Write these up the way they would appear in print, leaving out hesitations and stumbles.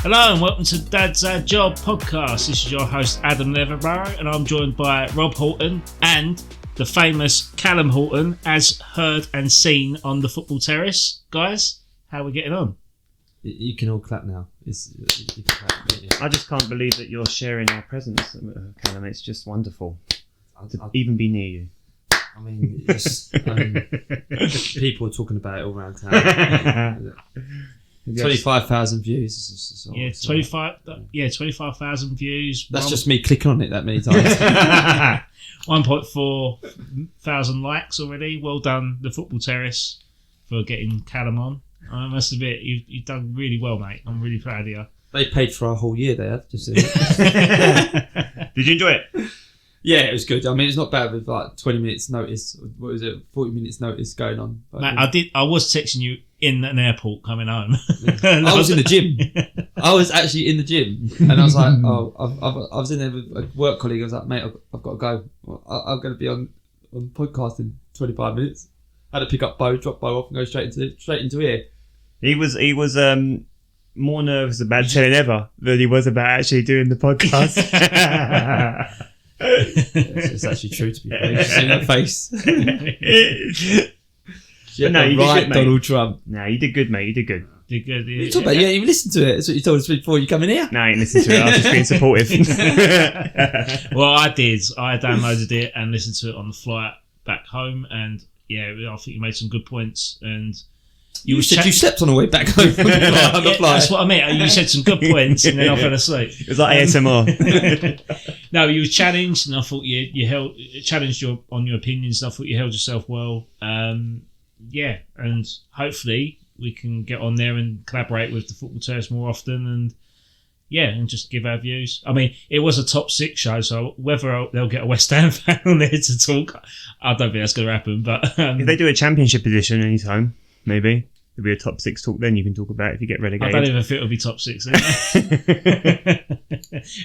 Hello and welcome to Dad's Ad Job podcast. This is your host Adam Leverborough and I'm joined by Rob Horton and the famous Callum Horton, as heard and seen on the football terrace. Guys, how are we getting on? You can all clap now. You can clap. I just can't believe that you're sharing our presence, Callum. It's just wonderful to even be near you. People are talking about it all around town. 25,000 views. Yeah, 25,000 views. That's just me clicking on it that many times. 1.4 thousand likes already. Well done, the football terrace, for getting Callum on. I must admit, you've done really well, mate. I'm really proud of you. They paid for our whole year there. Did you enjoy it? Yeah, it was good. I mean, it's not bad with like 20 minutes notice. What was it? 40 minutes notice going on. But, mate, I was texting you in an airport coming home. I was in the gym. I was actually in the gym, and I was like, I was in there with a work colleague. I was like, mate, I've got to go. I'm going to be on podcast in 25 minutes. I had to pick up Bo, drop Bo off, and go straight into here. He was more nervous about telling Eva than he was about actually doing the podcast. It's actually true, to be fair. You see that face. No, you did good, mate. Donald Trump. No, you did good, mate. You did good. Did good. You talking about? You ain't even listened to it. That's what you told us before you come in here. No, I ain't listened to it. I was just being supportive. Well, I did. I downloaded it and listened to it on the flight back home, and yeah, I think you made some good points. And you said you slept on the way back home on the flight. That's what I mean. You said some good points, and then I fell asleep. It was like ASMR. No, you were challenged, and I thought you challenged on your opinions. And I thought you held yourself well. Yeah, and hopefully we can get on there and collaborate with the Football Terrace more often, and just give our views. I mean, it was a top 6 show, so whether they'll get a West Ham fan on there to talk, I don't think that's going to happen. But if they do a Championship edition anytime, maybe there'll be a top 6 talk. Then you can talk about it if you get relegated. I don't even think it'll be top 6.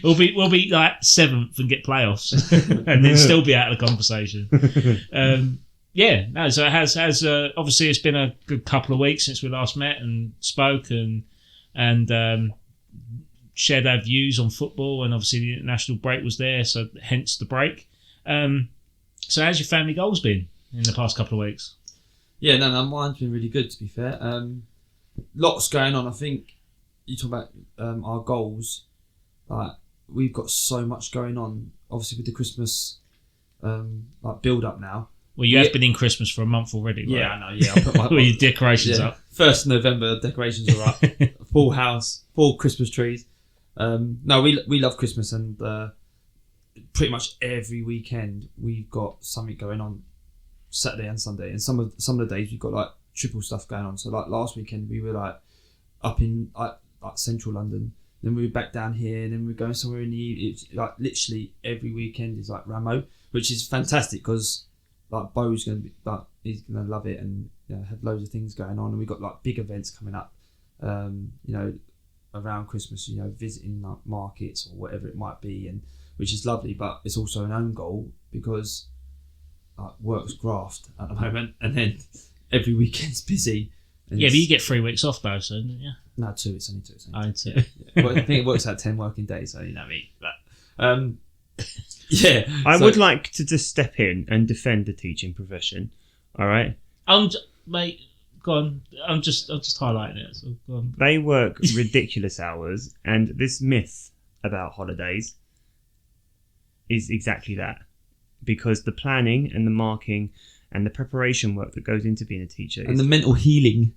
We'll be like 7th and get playoffs, and then still be out of the conversation. So it has obviously it's been a good couple of weeks since we last met and spoke and shared our views on football, and obviously the international break was there, so hence the break. So how's your family goals been in the past couple of weeks? Yeah, no, mine's been really good, to be fair. Lots going on. I think you talk about our goals. Like, we've got so much going on, obviously with the Christmas build up now. Well, you have been in Christmas for a month already, right? Yeah, I know. Yeah, I put my your decorations up. 1st of November, decorations are up. Full house, full Christmas trees. No, we love Christmas, and pretty much every weekend we've got something going on, Saturday and Sunday. And some of the days we've got like triple stuff going on. So like last weekend we were like up in like central London, then we were back down here, and then we were going somewhere in the evening. It's like literally every weekend is like Ramo, which is fantastic because like Bo's going to be like, he's going to love it, and have loads of things going on, and we've got like big events coming up around Christmas, visiting like markets or whatever it might be, and which is lovely. But it's also an own goal because work's graft at the moment, and then every weekend's busy. Yeah, but you get 3 weeks off though, so don't you? No, 2. It's only 2. Two. Well, I think it works out 10 working days, so you know what I mean. But I would like to just step in and defend the teaching profession. All right, mate. Go on. I'm just highlighting it. So go on. They work ridiculous hours, and this myth about holidays is exactly that. Because the planning and the marking and the preparation work that goes into being a teacher and the mental healing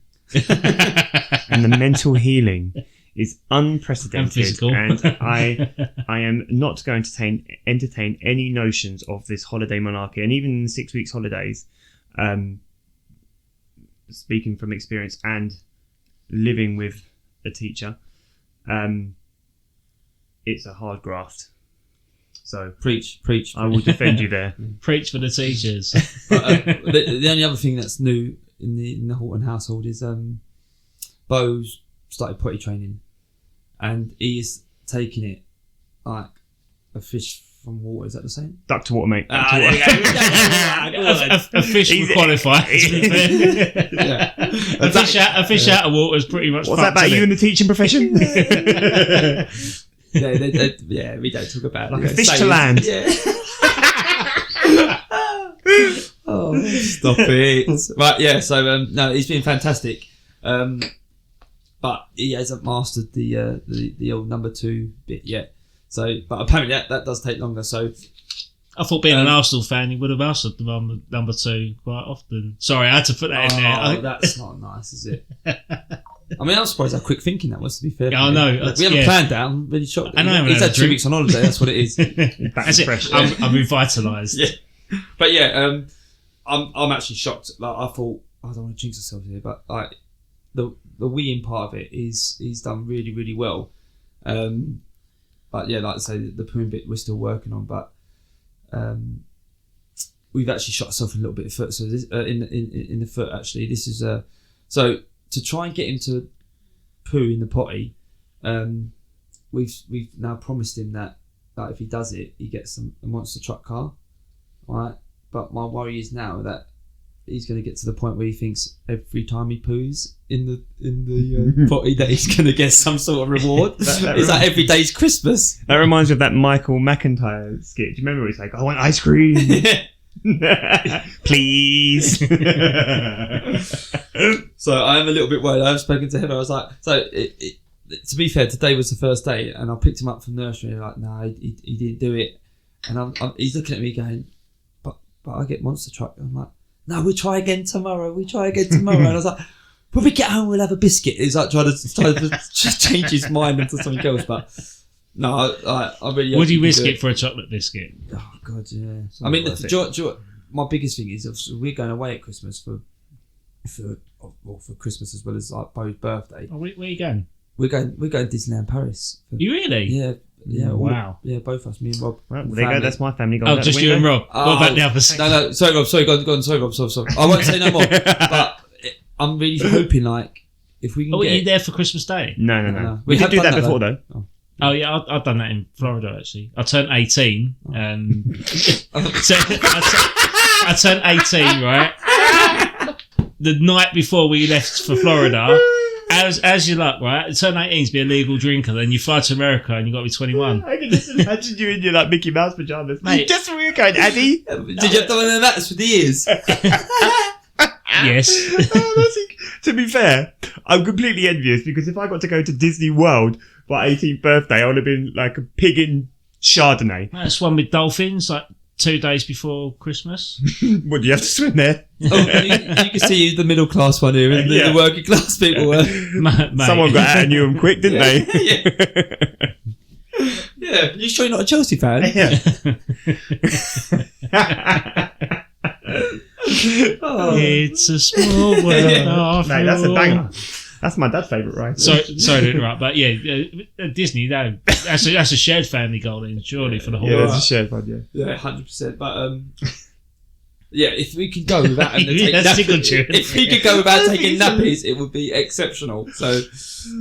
is unprecedented, and I am not going to entertain any notions of this holiday monarchy. And even in the 6 weeks holidays, speaking from experience and living with a teacher, it's a hard graft. So preach. I will defend you there. Preach for the teachers. But, the only other thing that's new in the Horton household is Bo's started potty training, and he is taking it like a fish from water. Is that the same? Duck to water, mate. There you go. A fish would qualify. Yeah. A fish out of water is pretty much. What's that about you in the teaching profession? We don't talk about like a fish to land. Yeah. Oh, stop it! Right, yeah. So no, he's been fantastic, but he hasn't mastered the old number 2 bit yet. So, but apparently that does take longer. So, I thought being an Arsenal fan, he would have mastered the number 2 quite often. Sorry, I had to put that in there. Oh, that's not nice, is it? I mean, I'm surprised how quick thinking that was, to be fair. Yeah, I know. We haven't planned that. I'm really shocked. I know. He's had 2 weeks on holiday. That's what it is. That's it. Fresh. I'm revitalised. Yeah. But yeah, I'm actually shocked. Like, I thought, I don't want to jinx myself here, but like the weeing part of it he's done really, really well. But yeah, like I say, the pooing bit we're still working on, but we've actually shot ourselves a little bit of foot. So this, in the foot, actually, this is so to try and get him to poo in the potty. We've now promised him that if he does it, he gets a monster truck car, right? But my worry is now that he's going to get to the point where he thinks every time he poos in the potty that he's going to get some sort of reward. It's like every day's Christmas. That reminds me of that Michael McIntyre skit. Do you remember where he's like, I want ice cream? Please. So I'm a little bit worried. I've spoken to him. I was like, to be fair, today was the first day, and I picked him up from nursery. And like, no, he didn't do it. And he's looking at me going, but I get monster truck. I'm like, no, we'll try again tomorrow. And I was like, when we get home, we'll have a biscuit. He's like trying to just change his mind into something else. But no, I really. Would you risk it for a chocolate biscuit? Oh God, yeah. I mean, my biggest thing is obviously we're going away at Christmas for Christmas as well as like Bo's birthday. Oh, where are you going? We're going to Disneyland Paris. You really? Yeah. Yeah, wow. Both of us, me and Rob. Well, there you go, that's my family going. Oh, just you and Rob. What about the others? No, sorry, Rob. Sorry, go on. Sorry, Rob. Sorry. I won't say no more. But I'm really hoping, like, if we can were you there for Christmas Day? No. We did do that before, though. Oh, yeah, I've done that in Florida, actually. I turned 18. So I turned 18, right? The night before we left for Florida. As you luck, right? Turn 18 to be a legal drinker, then you fly to America and you got to be 21. I can just imagine you in your like Mickey Mouse pajamas. Mate. Just where you're going, Addy. Did you have to one of that for the ears? Yes. To be fair, I'm completely envious because if I got to go to Disney World for my 18th birthday, I would have been like a pig in Chardonnay. That's one with dolphins, like 2 days before Christmas. Would you have to swim there? Oh, you can see the middle class one here and the working class people were. Someone got out of Newham quick, didn't they? Yeah. You sure you're not a Chelsea fan? Yeah. It's a small world. Mate, that's a banger. That's my dad's favourite ride. Sorry to interrupt, but yeah, Disney, that's a shared family goal then, surely, for the whole world. Yeah, that's a shared one, yeah. 100%. But yeah, if we could go without having to take nappies, if we could go without taking nappies, it would be exceptional. So,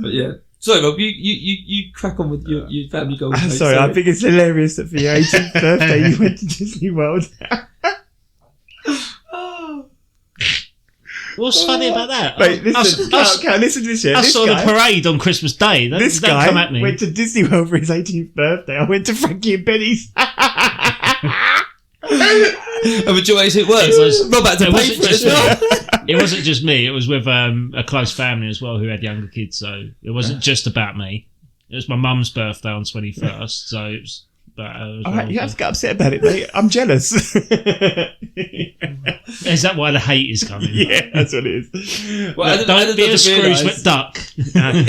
but yeah. Sorry, Rob, you crack on with your family goals. Sorry, I think it's hilarious that for your 18th birthday you went to Disney World. What's funny about that? Wait, listen to this shit. I saw the parade on Christmas Day. This guy come at me. Went to Disney World for his 18th birthday. I went to Frankie and Benny's. A majority it works. Rob had to pay for it as well. It wasn't just me. It was with a close family as well who had younger kids. So it wasn't just about me. It was my mum's birthday on 21st. So it was. Alright, you have to get upset about it, mate. I'm jealous. Is that why the hate is coming? Yeah, that's what it is. Well, don't be a Scrooge McDuck.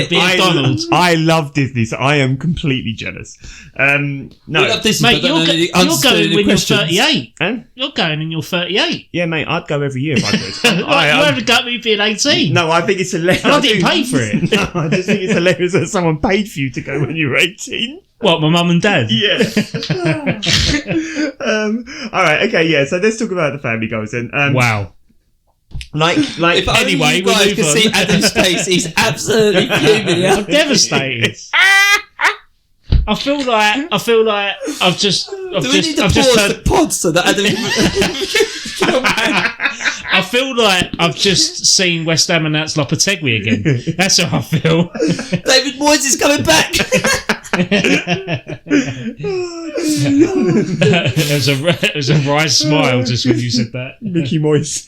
Be a Donald. I love Disney, so I am completely jealous. No, love Disney, mate, you're going when you're 38. Huh? You're going when you're 38. Yeah, mate, I'd go every year if I could. You haven't got me being 18. No, I think it's hilarious. And I didn't pay for it. No, I just think it's hilarious that someone paid for you to go when you were 18. What, my mum and dad? Yeah. All right. Okay. Yeah. So let's talk about the family goals then. Wow. Like. If anyway, you guys can see Adam's face, he's absolutely fuming. I'm devastated. I feel like I've just I've Do we need to pause the pod so that Adam I feel like I've just seen West Ham announce Lopetegui again. That's how I feel. David Moyes is coming back. It was a wry smile just when you said that. Mickey Moyes.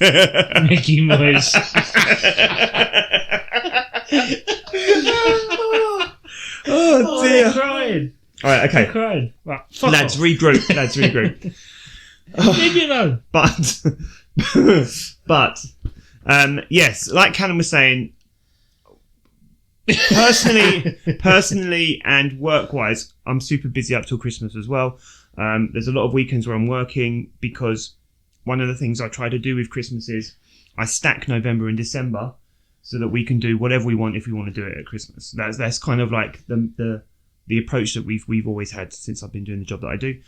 Mickey Moyes. Oh dear. I'm crying. All right, okay. I'm crying. Right, fuck Lads, off. regroup. Leave me alone. But yes, like Callum was saying, personally and work-wise, I'm super busy up till Christmas as well. There's a lot of weekends where I'm working because one of the things I try to do with Christmas is I stack November and December so that we can do whatever we want if we want to do it at Christmas. That's kind of like the approach that we've always had since I've been doing the job that I do.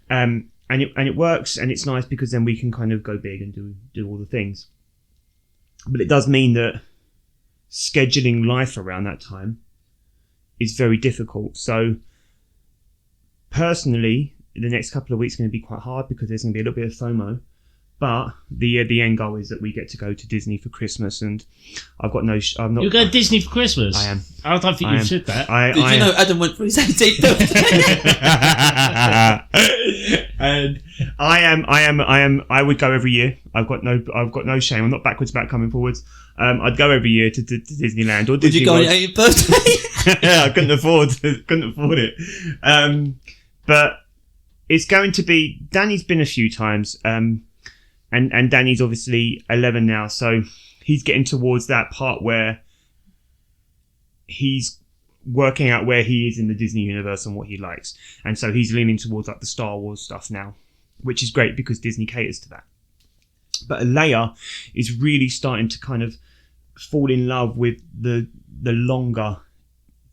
And it works, and it's nice because then we can kind of go big and do all the things. But it does mean that scheduling life around that time is very difficult. So personally, the next couple of weeks are going to be quite hard because there's going to be a little bit of FOMO. But the end goal is that we get to go to Disney for Christmas, and I've got no. I'm not. You're going to Disney for Christmas? I am. I don't think you said that. Did you know Adam went for his 18th birthday? And I would go every year. I've got no shame. I'm not backwards back coming forwards. I'd go every year to Disneyland or Disney. Did you go on your 18th birthday? Yeah, I couldn't afford it. But it's going to be. Danny's been a few times. And Danny's obviously 11 now, so he's getting towards that part where he's working out where he is in the Disney universe and what he likes. And so he's leaning towards like the Star Wars stuff now, which is great because Disney caters to that. But Leia is really starting to kind of fall in love with the longer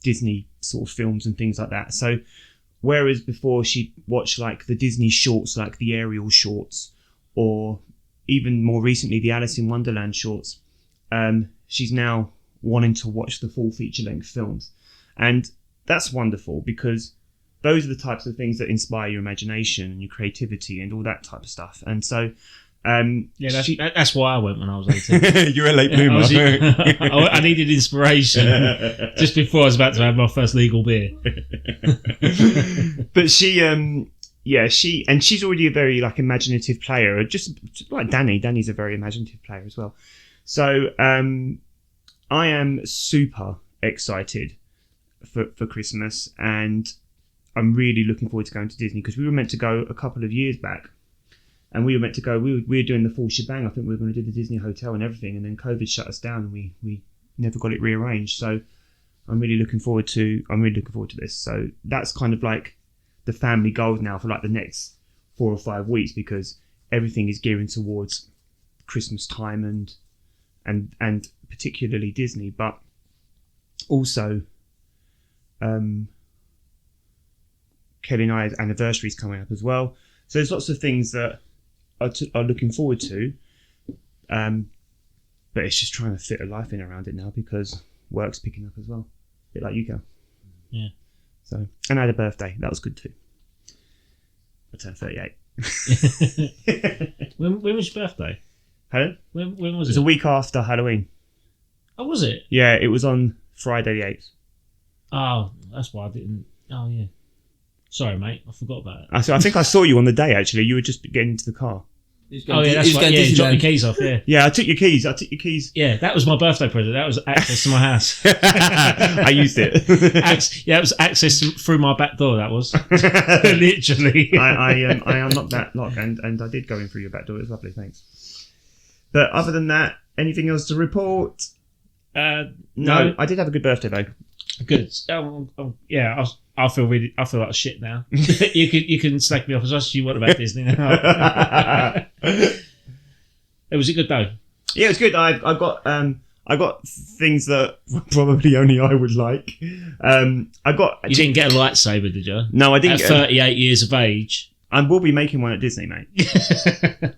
Disney sort of films and things like that. So whereas before she'd watch like the Disney shorts, like the Ariel shorts, or even more recently the Alice in Wonderland shorts, she's now wanting to watch the full feature-length films. And that's wonderful because those are the types of things that inspire your imagination and your creativity and all that type of stuff. And so that's why I went when I was 18. You're a late bloomer. I needed inspiration just before I was about to have my first legal beer. But she's already a very like imaginative player, just like Danny. Danny's a very imaginative player as well. So I am super excited for Christmas, and I'm really looking forward to going to Disney because we were meant to go a couple of years back, and we were meant to go. We were doing the full shebang. I think we were going to do the Disney hotel and everything, and then COVID shut us down, and we never got it rearranged. So I'm really looking forward to this. So that's kind of like the family goals now for like the next 4 or 5 weeks because everything is gearing towards Christmas time and particularly Disney, but also Kelly and I's anniversary is coming up as well. So there's lots of things that are looking forward to, but it's just trying to fit a life in around it now because work's picking up as well, a bit like you, Cal. Yeah. So, and I had a birthday. That was good too. I turned 38. When was your birthday? Pardon? When was it? It was a week after Halloween. Oh, was it? Yeah, it was on Friday the 8th. Oh, that's why I didn't. Oh, yeah. Sorry, mate. I forgot about it. I think I saw you on the day, actually. You were just getting into the car. Oh, yeah, that's right. Yeah, you dropped your keys off, yeah. Yeah, I took your keys. Yeah, that was my birthday present. That was access to my house. I used it. It was access through my back door, that was. Literally. I unlocked that lock and I did go in through your back door. It was lovely, thanks. But other than that, anything else to report? No, I did have a good birthday, though. Good. Yeah, I feel like shit now. you can slack me off as much as you want about Disney now. It was a good day. Yeah, it was good. I got things that probably only I would like. You didn't get a lightsaber, did you? No, I didn't. At 38 years of age. I will be making one at Disney, mate.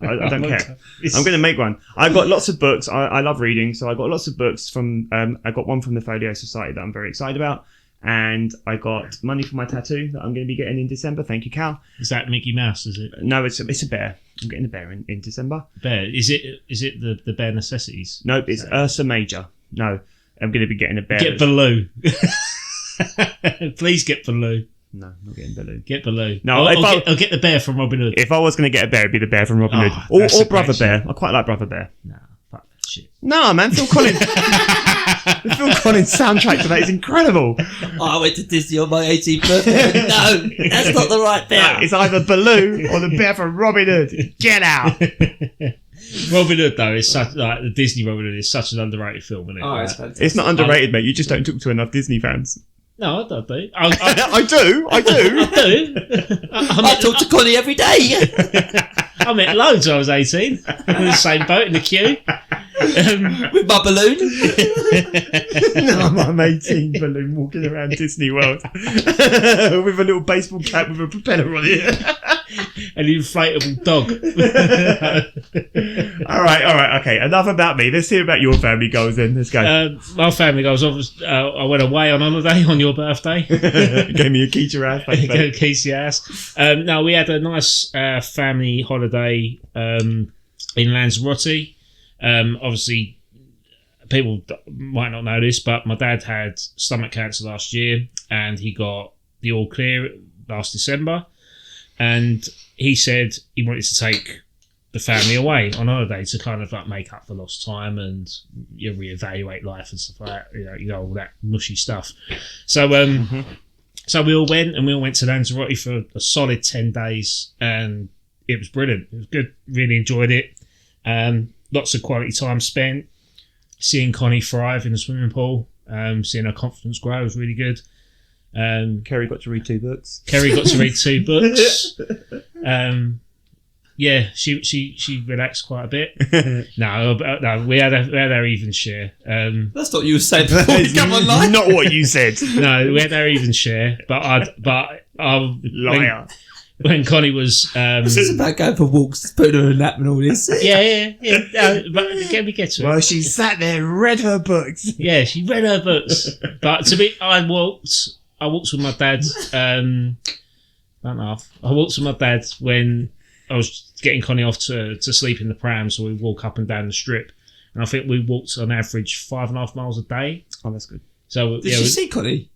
I don't care. I'm going to make one. I've got lots of books. I love reading, so I got lots of books from. I got one from the Folio Society that I'm very excited about, And I got money for my tattoo that I'm going to be getting in December. Thank you, Cal. Is that Mickey Mouse? Is it? No, it's a bear. I'm getting a bear in December. Bear? Is it the bare necessities? Nope, it's Ursa Major. No, I'm going to be getting a bear. Get Baloo. Please get Baloo. No, I'm not getting Baloo. Get Baloo. No, I'll get the bear from Robin Hood. If I was going to get a bear, it'd be the bear from Robin Hood. Or Brother Bear. I quite like Brother Bear. Nah, fuck that shit. No, man, Phil Collins. The Phil Collins soundtrack to that is incredible. I went to Disney on my 18th birthday. No, that's not the right bear. No, it's either Baloo or the bear from Robin Hood. Get out. Robin Hood, though, is such like the Disney Robin Hood is such an underrated film, isn't it? Oh, it's fantastic. It's not underrated, mate. You just don't talk to enough Disney fans. No, I don't do. I do. I do. I talk to Connie every day. I met loads when I was 18. In the same boat in the queue. With my balloon. No, I'm 18 balloon walking around Disney World with a little baseball cap with a propeller on it. An inflatable dog. All right, okay. Enough about me. Let's hear about your family goals then. Let's go. My family goals. I went away on holiday on your birthday. Gave me a key to your house. Keys to your house. No, we had a nice family holiday in Lanzarote. Obviously, people might not know this, but my dad had stomach cancer last year, and he got the all clear last December. And he said he wanted to take the family away on holiday to kind of like make up for lost time and reevaluate life and stuff like that. You know all that mushy stuff. So so we all went to Lanzarote for a solid 10 days, and it was brilliant. It was good. Really enjoyed it. Lots of quality time spent. Seeing Connie thrive in the swimming pool. Seeing her confidence grow was really good. Kerry got to read 2 books. Kerry got to read 2 books. Yeah, she relaxed quite a bit. No, we had our even share. That's what you were saying before we come online. Not what you said. No, we had our even share. But Liar. When Connie was, this is about going for walks, putting her a nap and all this. Yeah. But again, we get to it. Well, she sat there, read her books. Yeah, she read her books. But I walked with my dad. I walked with my dad when I was getting Connie off to sleep in the pram, so we walk up and down the strip, and I think we walked on average 5.5 miles a day. Oh, that's good. So did you see Connie?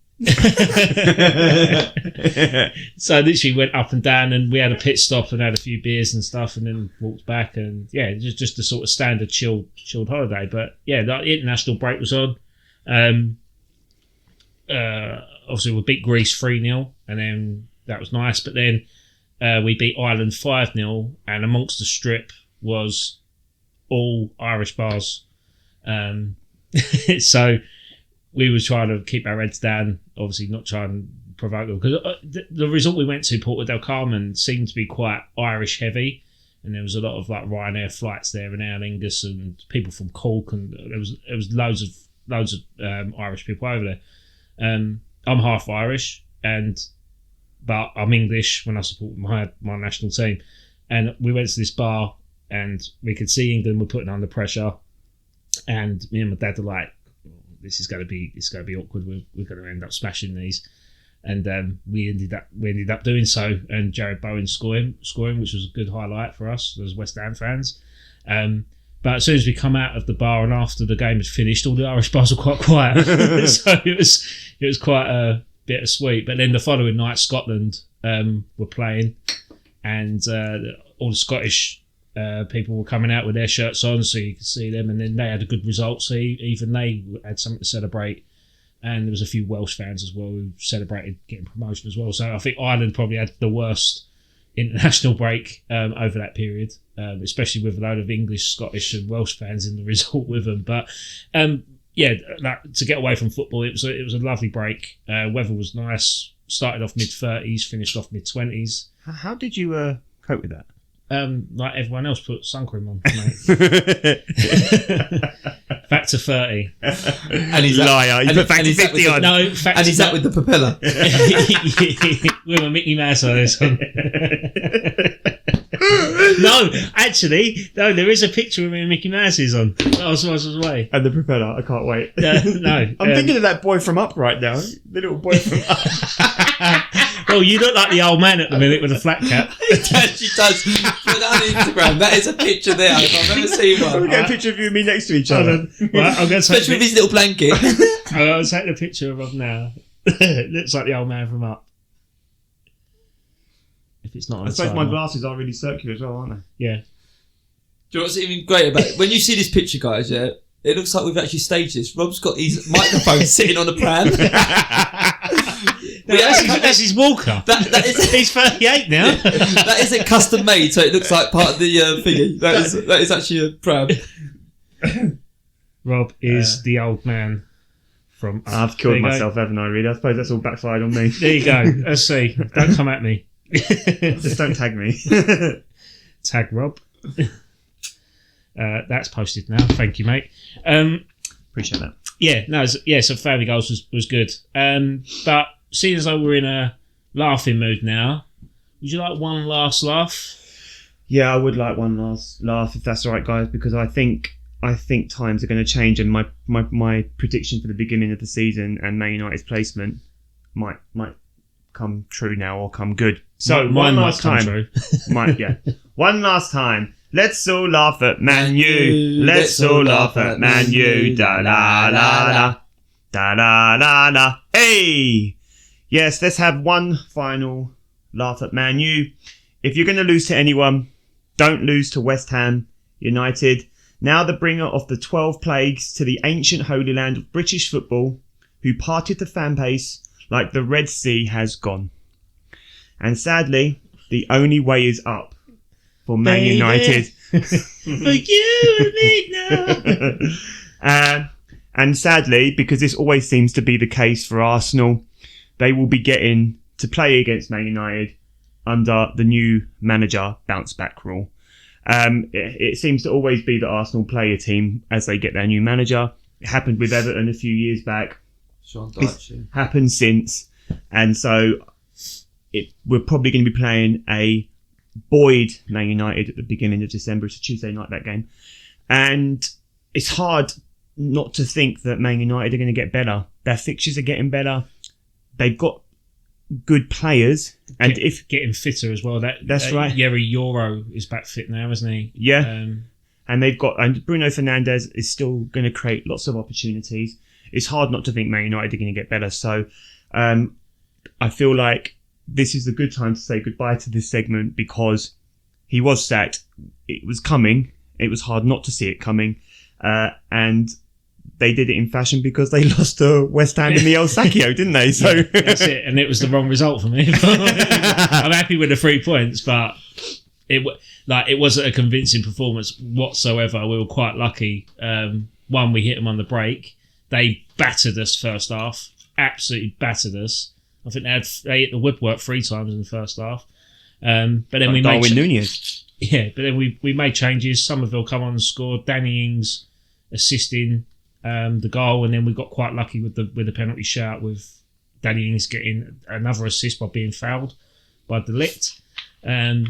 So literally went up and down, and we had a pit stop and had a few beers and stuff, and then walked back, and yeah, just a sort of standard chilled holiday. But yeah, the international break was on. Obviously we beat Greece 3-0, and then that was nice. But then we beat Ireland 5-0, and amongst the strip was all Irish bars. So we were trying to keep our heads down, obviously not trying to provoke them, because the resort we went to, Porto del Carmen, seemed to be quite Irish heavy, and there was a lot of like Ryanair flights there and Aer Lingus and people from Cork, and there was loads of Irish people over there. I'm half Irish, but I'm English when I support my national team, and we went to this bar and we could see England were putting under pressure, and me and my dad are like, this is going to be awkward. We're going to end up smashing these, and we ended up doing so. And Jared Bowen scoring, which was a good highlight for us as West Ham fans. But as soon as we come out of the bar and after the game was finished, all the Irish bars were quite quiet. So it was quite a bittersweet. But then the following night, Scotland were playing, and all the Scottish people were coming out with their shirts on, so you could see them, and then they had a good result, so even they had something to celebrate. And there was a few Welsh fans as well who celebrated getting promotion as well. So I think Ireland probably had the worst international break over that period, especially with a load of English, Scottish and Welsh fans in the resort with them. But to get away from football, it was a lovely break. Weather was nice, started off mid-30s, finished off mid-20s. How did you cope with that? Like everyone else, put sun cream on, mate. Back to 30. And he's liar. You put back to 50 on. No, and he's out with the propeller. With a Mickey Mouse on this one. No, actually, no. There is a picture of me and Mickey Mouse is on. I was away. And the propeller. I can't wait. No, I'm thinking of that boy from Up right now. The little boy from Up. Well, you look like the old man at the minute with a flat cap. She does. Put that on Instagram. That is a picture there. I've never seen one. We'll get a picture of you and me next to each other. Right, I'm going to Especially with his little blanket. I'm going to take the picture of Rob now. Looks like the old man from Up. If it's not on I the suppose my timeline. glasses are really circular as well, aren't they? Yeah. Do you know what's even great about it? When you see this picture, guys, yeah, it looks like we've actually staged this. Rob's got his microphone sitting on a pram. No, that's his walker. That is, He's 38 now. that isn't custom made, so it looks like part of the thingy. That is actually a pram. Rob is the old man from Up. I've killed myself, haven't I, really? I suppose that's all backfired on me. There you go. Let's see. Don't come at me. Just don't tag me. Tag Rob. That's posted now. Thank you, mate. Appreciate that. Yeah, no, so Family Goals was good. But seeing as though we're in a laughing mood now, would you like one last laugh? Yeah, I would like one last laugh, if that's all right, guys, because I think times are going to change, and my prediction for the beginning of the season and Man United's placement might come true now or come good. So mine one last might come time, true. one last time. Let's all laugh at Man U. Let's all laugh at Man U. Da la la la, da la la la. Hey, yes. Let's have one final laugh at Man U. If you're going to lose to anyone, don't lose to West Ham United. Now the bringer of the 12 plagues to the ancient holy land of British football, who parted the fan base like the Red Sea has gone. And sadly, the only way is up for Man United. For you and me now. And sadly, because this always seems to be the case for Arsenal, they will be getting to play against Man United under the new manager bounce back rule. It seems to always be that Arsenal play a team as they get their new manager. It happened with Everton a few years back. It's happened since. And so we're probably going to be playing a buoyed Man United at the beginning of December. It's a Tuesday night, that game. And it's hard not to think that Man United are going to get better. Their fixtures are getting better. They've got good players. And getting fitter as well. That's right. Yeri Euro is back fit now, isn't he? Yeah. And Bruno Fernandes is still going to create lots of opportunities. It's hard not to think Man United are going to get better. So I feel like this is a good time to say goodbye to this segment, because he was sacked. It was coming. It was hard not to see it coming. And they did it in fashion because they lost to West Ham in the El Sacchio, didn't they? So that's it. And it was the wrong result for me. I'm happy with the 3 points, but it wasn't a convincing performance whatsoever. We were quite lucky. One, we hit them on the break. They battered us first half. Absolutely battered us. I think they hit the woodwork 3 times in the first half. But then we made Nunez. Yeah, but then we made changes. Somerville come on and scored. Danny Ings assisting the goal, and then we got quite lucky with the penalty shout, with Danny Ings getting another assist by being fouled by De Ligt.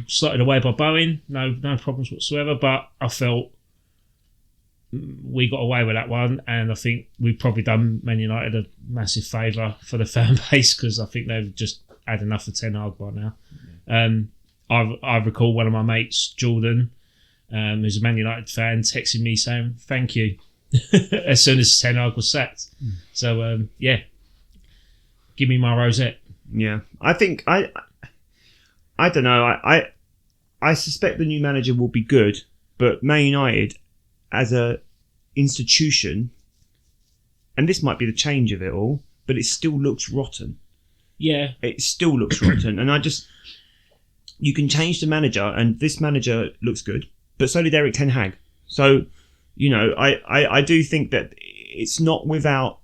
Slotted away by Bowen. No problems whatsoever. But I felt we got away with that one, and I think we've probably done Man United a massive favour for the fan base, because I think they've just had enough of Ten Hag by now. I recall one of my mates, Jordan, who's a Man United fan, texting me saying thank you as soon as Ten Hag was sacked. So give me my rosette. Yeah, I think I don't know. I suspect the new manager will be good, but Man United as a institution, and this might be the change of it all, but it still looks rotten. Yeah, it still looks rotten, and you can change the manager, and this manager looks good, but so did Erik ten Hag. So, I do think that it's not without.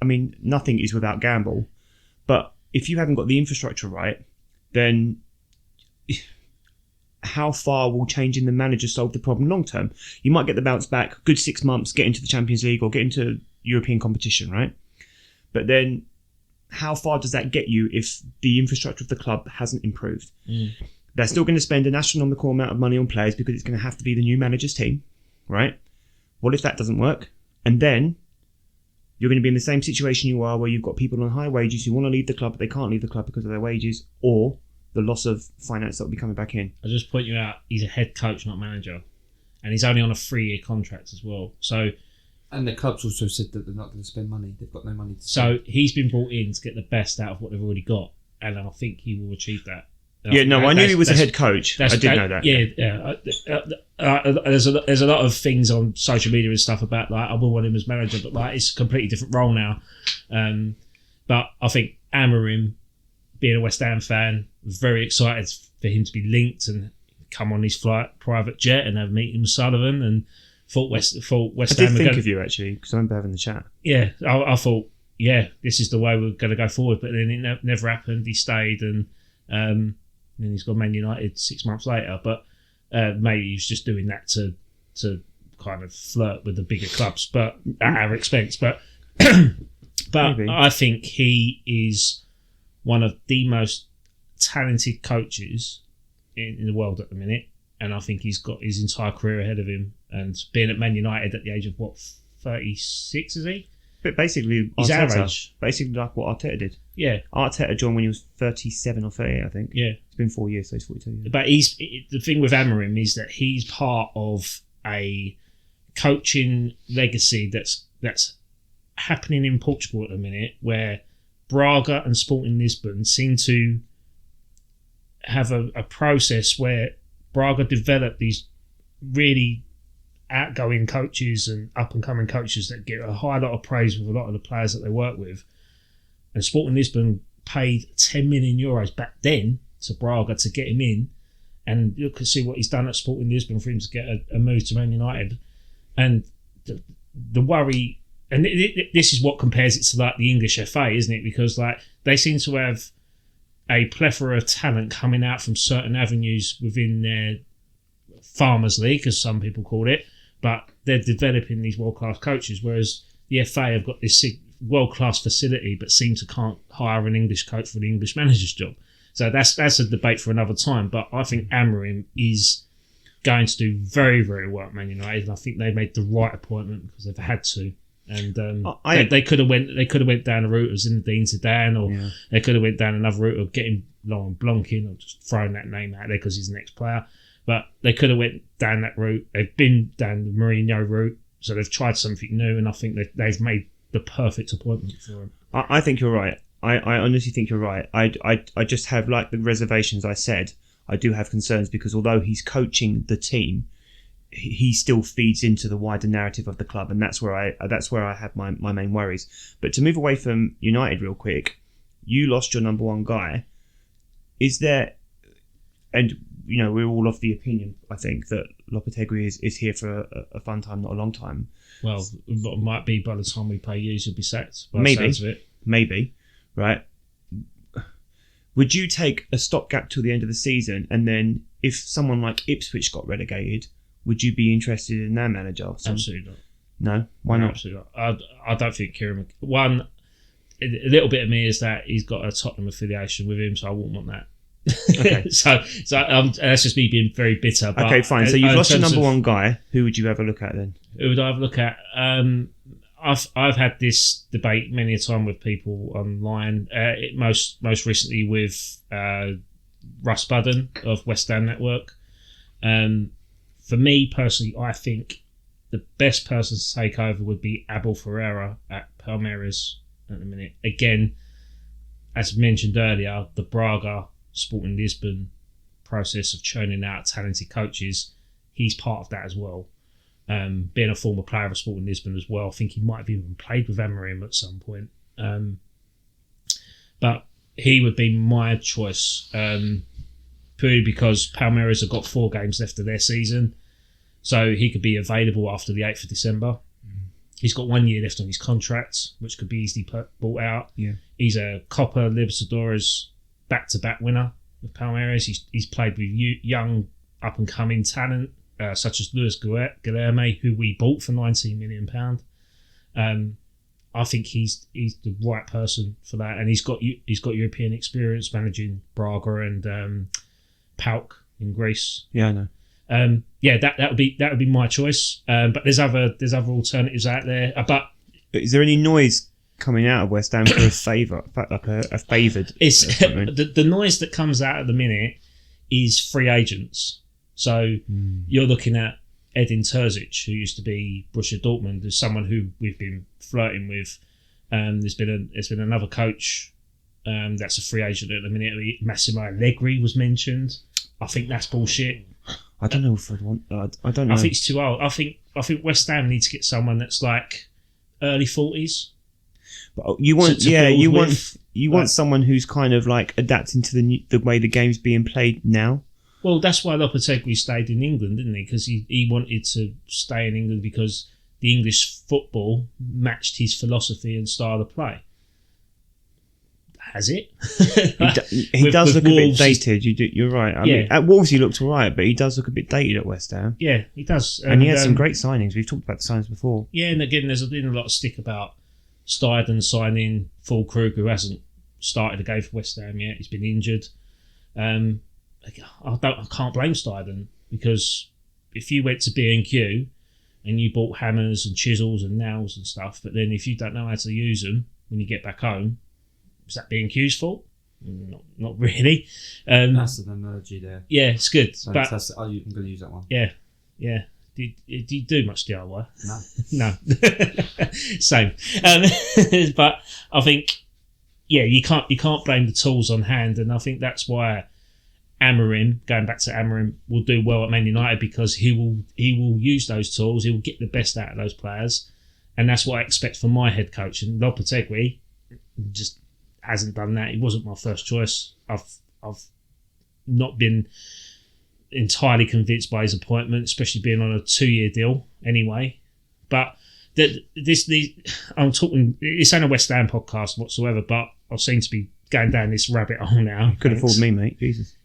I mean, nothing is without gamble, but if you haven't got the infrastructure right, then how far will changing the manager solve the problem long term? You might get the bounce back, good 6 months, get into the Champions League or get into European competition, right? But then how far does that get you if the infrastructure of the club hasn't improved? They're still going to spend an astronomical amount of money on players because it's going to have to be the new manager's team, right? What if that doesn't work? And then you're going to be in the same situation you are, where you've got people on high wages who want to leave the club, but they can't leave the club because of their wages, or the loss of finance that will be coming back in. I'll just point you out, he's a head coach, not manager. And he's only on a 3-year contract as well. So, and the club's also said that they're not going to spend money. They've got no money to so spend. he's been brought in to get the best out of what they've already got. And I think he will achieve that. Yeah, no, I knew he was a head coach. I did know that. Yeah. There's a lot of things on social media and stuff about like I will want him as manager, but like it's a completely different role now. But I think Amorim, being a West Ham fan, was very excited for him to be linked and come on his private jet and have a meeting with Sullivan, and thought West Ham. I did think of you actually because I remember having the chat. Yeah, I thought, yeah, this is the way we're going to go forward. But then it never happened. He stayed, and then he's got Man United 6 months later. But maybe he was just doing that to kind of flirt with the bigger clubs, but at our expense. But Maybe. I think he is one of the most talented coaches in the world at the minute, and I think he's got his entire career ahead of him. And being at Man United at the age of 36, is he? But basically, He's our Arteta, age. basically like what Arteta did. Yeah, Arteta joined when he was 37 or 38, I think. yeah. It's been 4 years, so he's 42 years. But the thing with Amorim is that he's part of a coaching legacy that's happening in Portugal at the minute, where Braga and Sporting Lisbon seem to have a process where Braga develop these really outgoing coaches and up-and-coming coaches that get a high lot of praise with a lot of the players that they work with. And Sporting Lisbon paid €10 million back then to Braga to get him in, and you can see what he's done at Sporting Lisbon for him to get a move to Man United. And the worry, and this is what compares it to like the English FA, isn't it? Because like they seem to have a plethora of talent coming out from certain avenues within their Farmers League, as some people call it, but they're developing these world-class coaches, whereas the FA have got this world-class facility but seem to can't hire an English coach for the English manager's job. So that's a debate for another time, but I think Amorim is going to do very, very well at Man United, and I think they made the right appointment because they've had to. And they could have went down the route of Zinedine Zidane, or they could have went down another route of getting Laurent Blanc in, or just throwing that name out there because he's the next player. But they could have went down that route. They've been down the Mourinho route, so they've tried something new, and I think they've made the perfect appointment for him. I think you're right. I honestly think you're right. I just have, like the reservations I said, I do have concerns because although he's coaching the team, he still feeds into the wider narrative of the club, and that's where I have my main worries. But to move away from United real quick, you lost your number one guy. Is there, and you know we're all of the opinion, I think, that Lopetegui is here for a fun time, not a long time. Well, it might be by the time we pay you, he'll be sacked. By the sounds of it. Maybe, right? Would you take a stopgap till the end of the season, and then if someone like Ipswich got relegated, would you be interested in their manager? Absolutely not. No? Why not? Absolutely not. I don't think Kieran... One, a little bit of me is that he's got a Tottenham affiliation with him, so I wouldn't want that. Okay. so that's just me being very bitter. But okay, fine. So you've lost your number one guy. Who would you have a look at then? Who would I have a look at? I've had this debate many a time with people online. Most recently with Russ Budden of West Ham Network. For me personally, I think the best person to take over would be Abel Ferreira at Palmeiras at the minute. Again, as mentioned earlier, the Braga Sporting Lisbon process of churning out talented coaches, he's part of that as well. Being a former player of Sporting Lisbon as well, I think he might have even played with Amorim at some point. But he would be my choice, purely because Palmeiras have got 4 games left of their season, so he could be available after the 8th of December. He's got 1 year left on his contract, which could be easily bought out. Yeah. He's a Copa Libertadores back-to-back winner with Palmeiras. He's played with young up-and-coming talent, such as Luis Guilherme, who we bought for £19 million. I think he's the right person for that, and he's got European experience managing Braga and Palk in Greece. Yeah, I know. That would be my choice. But there's other alternatives out there. But Is there any noise coming out of West Ham for a favoured? It's appointment? the noise that comes out at the minute is free agents. So you're looking at Edin Terzic, who used to be Borussia Dortmund. There's someone who we've been flirting with. There's been another coach that's a free agent at the minute. Massimo Allegri was mentioned. I think that's bullshit. I don't know if I'd want that. I don't know. I think it's too old. I think West Ham needs to get someone that's like early 40s. But you want, you want someone who's kind of like adapting to the way the game's being played now. Well, that's why Lopetegui stayed in England, didn't he? Because he wanted to stay in England because the English football matched his philosophy and style of play. Has it? He does look Wolves, a bit dated. You're right. I mean, at Wolves he looked all right, but he does look a bit dated at West Ham. Yeah, he does. And he had some great signings. We've talked about the signings before. Yeah, and again, there's been a lot of stick about Steiden signing Fulkrug, who hasn't started a game for West Ham yet. He's been injured. I can't blame Steiden, because if you went to B&Q and you bought hammers and chisels and nails and stuff, but then if you don't know how to use them when you get back home, is that B&Q's fault? Not really. That's an analogy there. Yeah, it's good. Fantastic. I'm going to use that one. Yeah. Do you do much DIY? No. No. Same. But I think, you can't blame the tools on hand, and I think that's why Amorim, going back to Amorim, will do well at Man United, because he will use those tools. He will get the best out of those players, and that's what I expect from my head coach. And Lopetegui just hasn't done that. He wasn't my first choice. I've not been entirely convinced by his appointment, especially being on a 2-year deal anyway. But I'm talking. This ain't a West Ham podcast whatsoever, but I seem to be going down this rabbit hole now. You could afford me, mate. Jesus.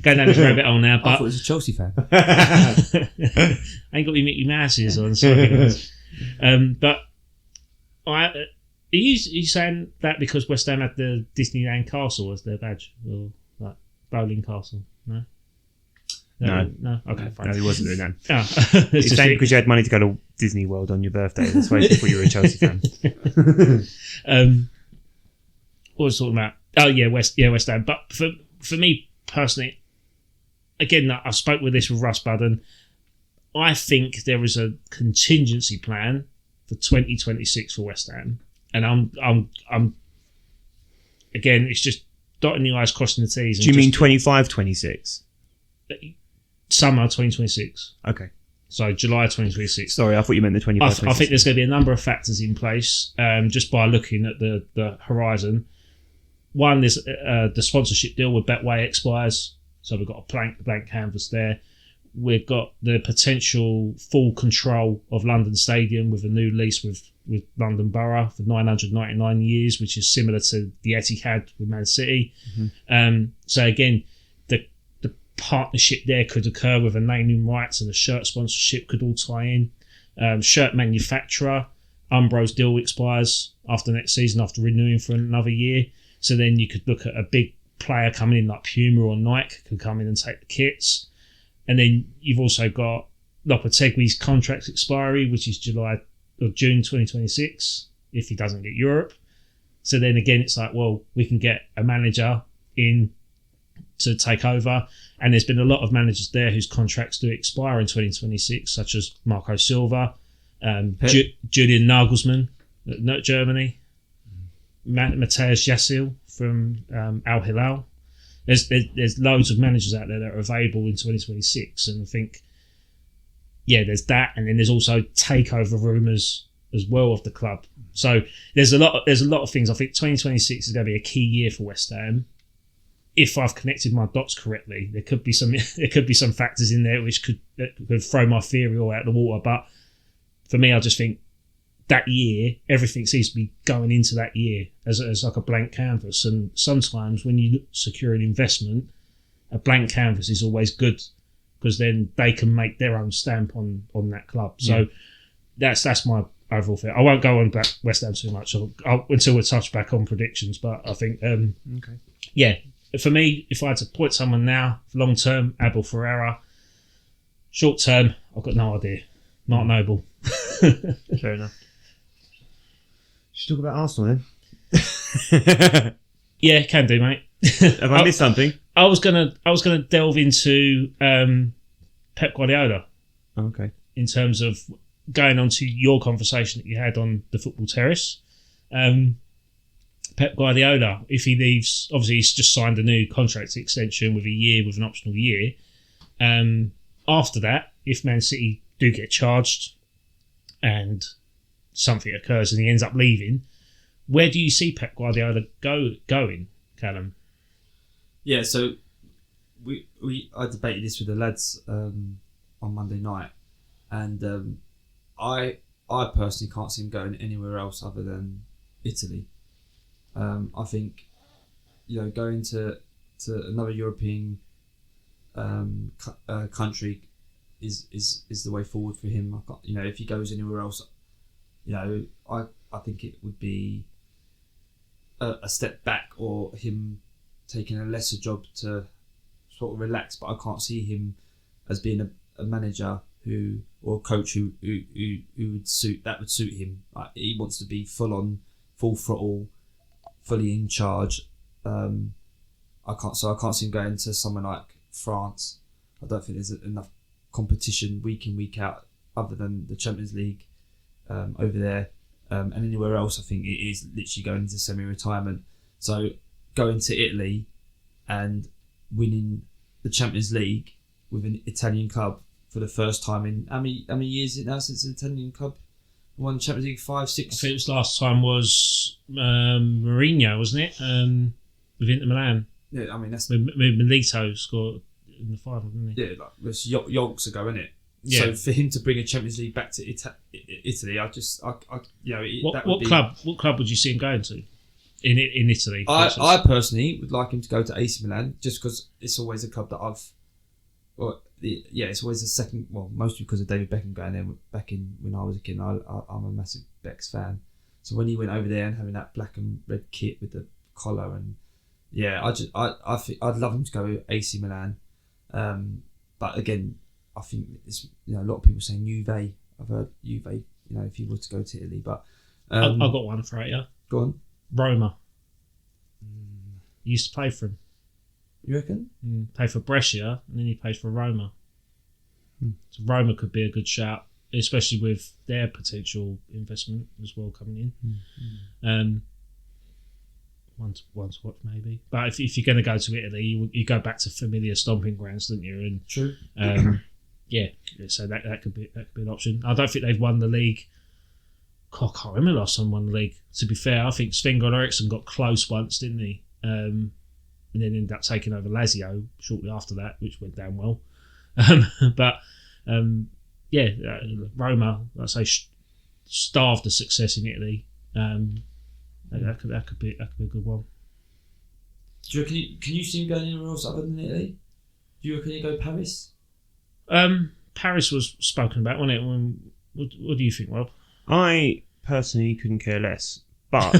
Going down this rabbit hole now. But I thought he was a Chelsea fan. I ain't got me Mickey Mouses on. Sorry. But are you saying that because West Ham had the Disneyland Castle as their badge, or like Bowling Castle? No. No. Okay, fine. No, he wasn't doing that. Oh. It's saying because you had money to go to Disney World on your birthday. That's why he thought you were a Chelsea fan. What was I talking about? Oh yeah, West Ham. But for me personally, again, I spoke with Russ Budden. I think there is a contingency plan for 2026 for West Ham, and I'm again, it's just dotting the I's, crossing the T's. Do you mean 25-26? Summer 2026. Okay. So July 2026. Sorry, I thought you meant the 25. I think there's going to be a number of factors in place just by looking at the horizon. One, there's the sponsorship deal with Betway expires, so we've got a blank canvas there. We've got the potential full control of London Stadium with a new lease with London Borough for 999 years, which is similar to the Etihad with Man City. Mm-hmm. So again, the partnership there could occur with a naming rights, and a shirt sponsorship could all tie in. Shirt manufacturer, Umbro's deal expires after next season after renewing for another year. So then you could look at a big player coming in like Puma or Nike could come in and take the kits. And then you've also got Lopetegui's contract expiry, which is June 2026, if he doesn't get Europe. So then again, it's like, well, we can get a manager in to take over. And there's been a lot of managers there whose contracts do expire in 2026, such as Marco Silva, Julian Nagelsmann at Germany, Matthias Yassil from Al Hilal. There's loads of managers out there that are available in 2026, and I think there's that, and then there's also takeover rumours as well of the club. So there's a lot of things. I think 2026 is going to be a key year for West Ham. If I've connected my dots correctly, there could be some factors in there which could throw my theory all out the water. But for me, I just think that year, everything seems to be going into that year as like a blank canvas. And sometimes when you secure an investment, a blank canvas is always good, because then they can make their own stamp on that club. So that's my overall thing. I won't go on West Ham too much until we touch back on predictions. But I think, for me, if I had to point someone now, long term, Abel Ferreira. Short term, I've got no idea. Mark Noble. Fair enough. Should we talk about Arsenal then? Yeah, can do, mate. Have I missed something? I was gonna delve into Pep Guardiola. Okay. In terms of going on to your conversation that you had on the football terrace. Pep Guardiola, if he leaves, obviously he's just signed a new contract extension with a year, with an optional year. After that, if Man City do get charged and something occurs and he ends up leaving, where do you see Pep Guardiola going, Callum? Yeah, so I debated this with the lads on Monday night, and I personally can't see him going anywhere else other than Italy. I think, going to another European country is the way forward for him. If he goes anywhere else, I think it would be a step back, or him taking a lesser job to sort of relax. But I can't see him as being a manager or a coach who would suit him. Like, he wants to be full on, full throttle, fully in charge. I can't see him going to somewhere like France. I don't think there's enough competition week in, week out, other than the Champions League over there. And anywhere else, I think it is literally going into semi-retirement. So going to Italy and winning the Champions League with an Italian club for the first time in how many years is it now since the Italian club won the Champions League? 5, 6. I think it was last time was Mourinho, wasn't it? With Inter Milan. Yeah, I mean that's Milito scored in the final, didn't he? Yeah, like it's yonks ago, isn't it? Yeah. So for him to bring a Champions League back to Italy, What club would you see him going to in Italy? I personally would like him to go to AC Milan, just because it's always a club that it's always a second. Well, mostly because of David Beckham going there back in when I was a kid. I'm a massive Becks fan, so when he went over there and having that black and red kit with the collar, and I think I'd love him to go AC Milan, but again, I think it's a lot of people saying Juve. I've heard Juve. If he were to go to Italy, but I've got one for you. Go on. Roma. He used to play for him. You reckon? Played for Brescia, and then he played for Roma. So Roma could be a good shout, especially with their potential investment as well coming in. One to watch maybe. But if you're going to go to Italy, you go back to familiar stomping grounds, don't you? And true. Yeah, so that could be an option. I don't think they've won the league. God, I can't remember last time won the league. To be fair, I think Sven-Göran Eriksson got close once, didn't he? And then ended up taking over Lazio shortly after that, which went down well. Roma, like I say, starved of success in Italy. That could be a good one. Do you reckon can you see him going anywhere else other than Italy? Do you reckon he'd go Paris? Paris was spoken about, wasn't it? What do you think, Rob? I personally couldn't care less, but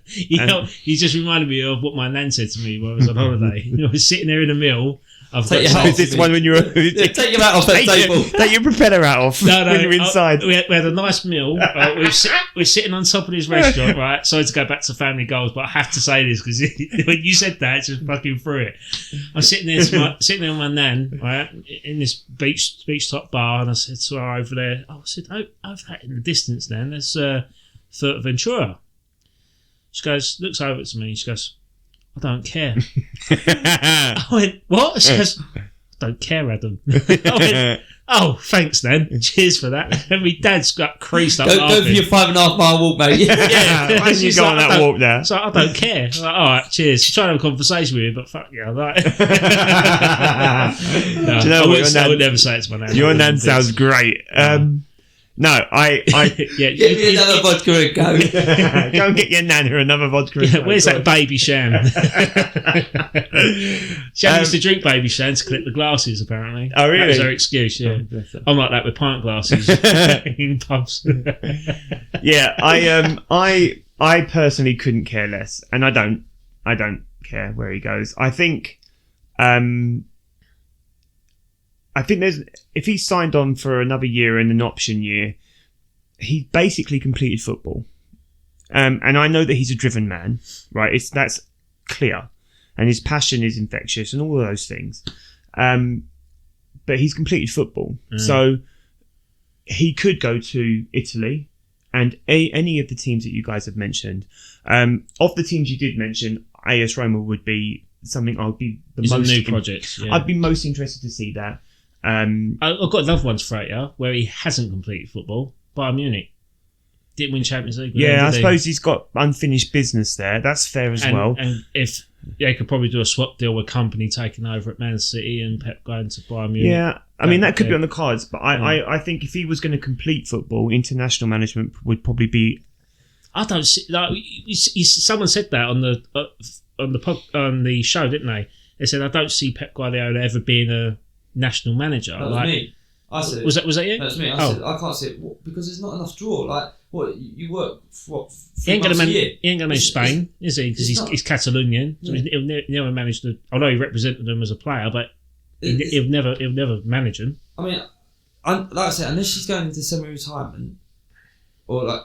you just reminded me of what my nan said to me when I was on holiday. I was sitting there in a meal. Take your hat off. This one when you were take your hat off that table. Take your propeller hat off when you're inside. We had a nice meal. We're sitting on top of this restaurant, right? Sorry to go back to family goals, but I have to say this because when you said that, it just fucking threw it. I'm sitting there with my nan, right, in this beach top bar, and I said to her over there, I said, over that in the distance, then there's Fuerteventura. She goes, looks over to me, she goes, I don't care. I went, what? She goes, I don't care, Adam. I went, oh, thanks then. Cheers for that. And my dad's got creased up. Go for your 5.5 mile walk, mate. Yeah. Why did you go on that walk there? So I don't care. I'm like, all right, cheers. She's trying to have a conversation with me, but fuck yeah, like. No, do you know I would never say it to my nan. Your nan sounds great. No, I get me another vodka and go. Go and get your nana another vodka. Yeah, where's that baby Sham? Sham used to drink baby Sham to collect the glasses, apparently. Oh, really? That was her excuse, yeah. I'm like that with pint glasses in pubs. Yeah, I personally couldn't care less, and I don't. care where he goes. I think there's if he signed on for another year and an option year, he basically completed football. And I know that he's a driven man, right? That's clear, and his passion is infectious and all of those things. But he's completed football, so he could go to Italy and any of the teams that you guys have mentioned. Of the teams you did mention, AS Roma would be something I'd be the It's most a new project. Yeah. I'd be most interested to see that. I've got another one for you where he hasn't completed football. Bayern Munich didn't win Champions League. Yeah, I suppose he's got unfinished business there. That's fair as well. And if they could probably do a swap deal with company taking over at Man City and Pep going to Bayern Munich. Yeah, I mean that could be on the cards, but I think if he was going to complete football, international management would probably be. I don't see. Like, someone said that on the show, didn't they? They said I don't see Pep Guardiola ever being a national manager. That was me. I said was that you? That's me. I said I can't see it because there's not enough draw. Like what you work for? What, he ain't going to a year? He ain't going to manage Spain, is he? Because he's Catalonian. So he'll never manage the. Although he represented them as a player, but he'll never manage them. I mean, like I said, unless she's going into semi-retirement, or like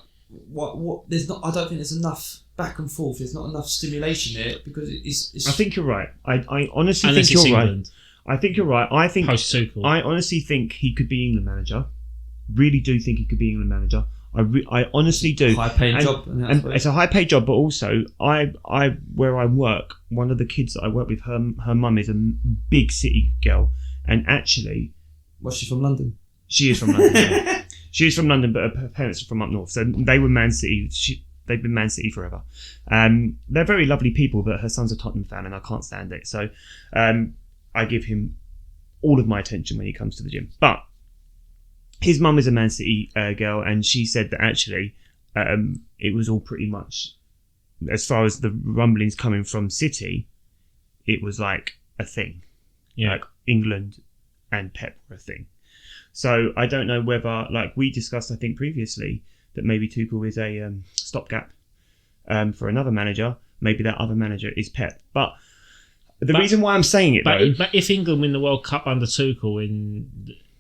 what there's not. I don't think there's enough back and forth. There's not enough stimulation there because it's. I think you're right. I honestly Unless think you're England. right. I think you're right. I think Post Tuchel. I honestly think he could be England manager. Really do think he could be England manager. I honestly do. High-paid job, and it's a high-paid job. But also, I where I work, one of the kids that I work with, her mum is a big city girl, and actually, was she from London? She is from London. She is from London, but her parents are from up north. So they were Man City. They've been Man City forever. They're very lovely people, but her son's a Tottenham fan, and I can't stand it. So. I give him all of my attention when he comes to the gym. But his mum is a Man City girl, and she said that actually it was all pretty much, as far as the rumblings coming from City, it was like a thing. Yeah. Like England and Pep were a thing. So I don't know whether, like we discussed, I think previously, that maybe Tuchel is a stopgap for another manager. Maybe that other manager is Pep. But reason why I'm saying it, though... But if England win the World Cup under Tuchel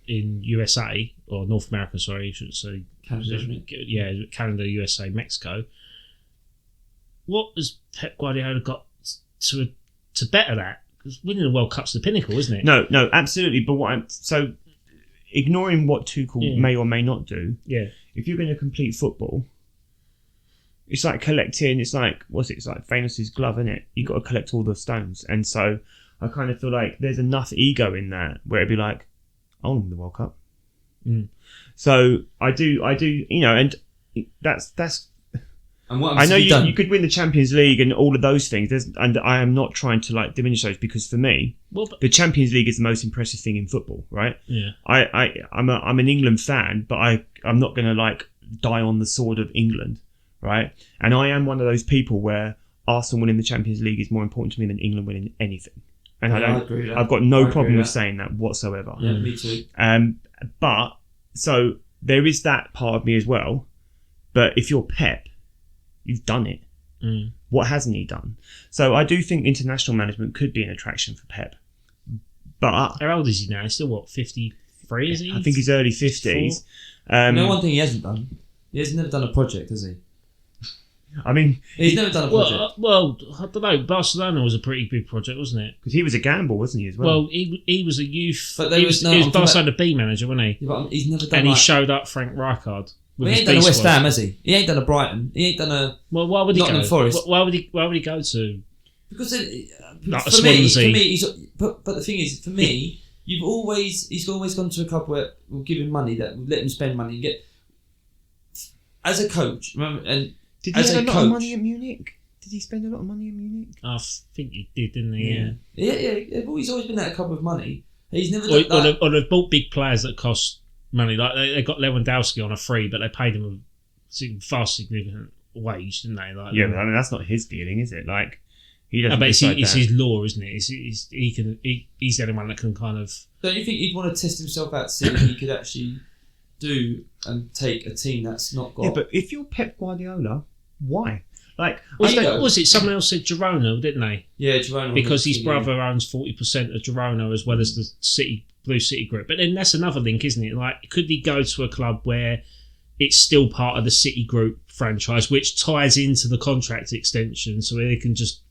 in USA, or North America, sorry, you should say... Canada, USA, Mexico, what has Pep Guardiola got to better that? Because winning the World Cup's the pinnacle, isn't it? No, absolutely. But so, ignoring what Tuchel may or may not do, if you're going to complete football... It's like collecting, it's like Thanos' glove, isn't it? You've got to collect all the stones. And so I kind of feel like there's enough ego in that where it'd be like, I want to win the World Cup. So I do, and that's. And what I know you could win the Champions League and all of those things. And I am not trying to like diminish those because for me, the Champions League is the most impressive thing in football, right? Yeah. I'm an England fan, but I'm not going to like die on the sword of England. Right, and I am one of those people where Arsenal winning the Champions League is more important to me than England winning anything, and I agree with that. I've got no problem with saying that whatsoever. Yeah, me too. But so there is that part of me as well. But if you're Pep, you've done it. What hasn't he done? So I do think international management could be an attraction for Pep. But how old is he now? He's still 53? Is he? I think he's early 50s. One thing he hasn't done. He has never done a project, has he? I mean... He's never done a project. Well, I don't know. Barcelona was a pretty big project, wasn't it? Because he was a gamble, wasn't he, as well? Well, he was a youth... But he was Barcelona B manager, wasn't he? Yeah, but he's never done And he showed up Frank Rijkaard. He ain't done a West Ham, has he? He ain't done a Brighton. He ain't done a... Well, why would he Nottingham go? Forest. Why would he go to... Because for me, but the thing is, for me, he's always gone to a club where we'll give him money, that we'll let him spend money and get... As a coach, remember, and did he spend a lot of money at Munich? Did he spend a lot of money at Munich? I think he did, didn't he? Yeah. He's always been at a club with money. He's never done that. Or they've bought big players that cost money. Like they got Lewandowski on a free, but they paid him a far significant wage, didn't they? Like, yeah, but I mean that's not his dealing, is it? Like he doesn't. But it's his law, isn't it? He's the only one that can kind of. Don't you think he'd want to test himself out to see if he could actually do and take a team that's not got... Yeah, but if you're Pep Guardiola, why? Like, What was it? Someone else said Girona, didn't they? Yeah, Girona. Because his brother owns 40% of Girona as well as the Blue City Group. But then that's another link, isn't it? Like, could he go to a club where it's still part of the City Group franchise, which ties into the contract extension, so they can just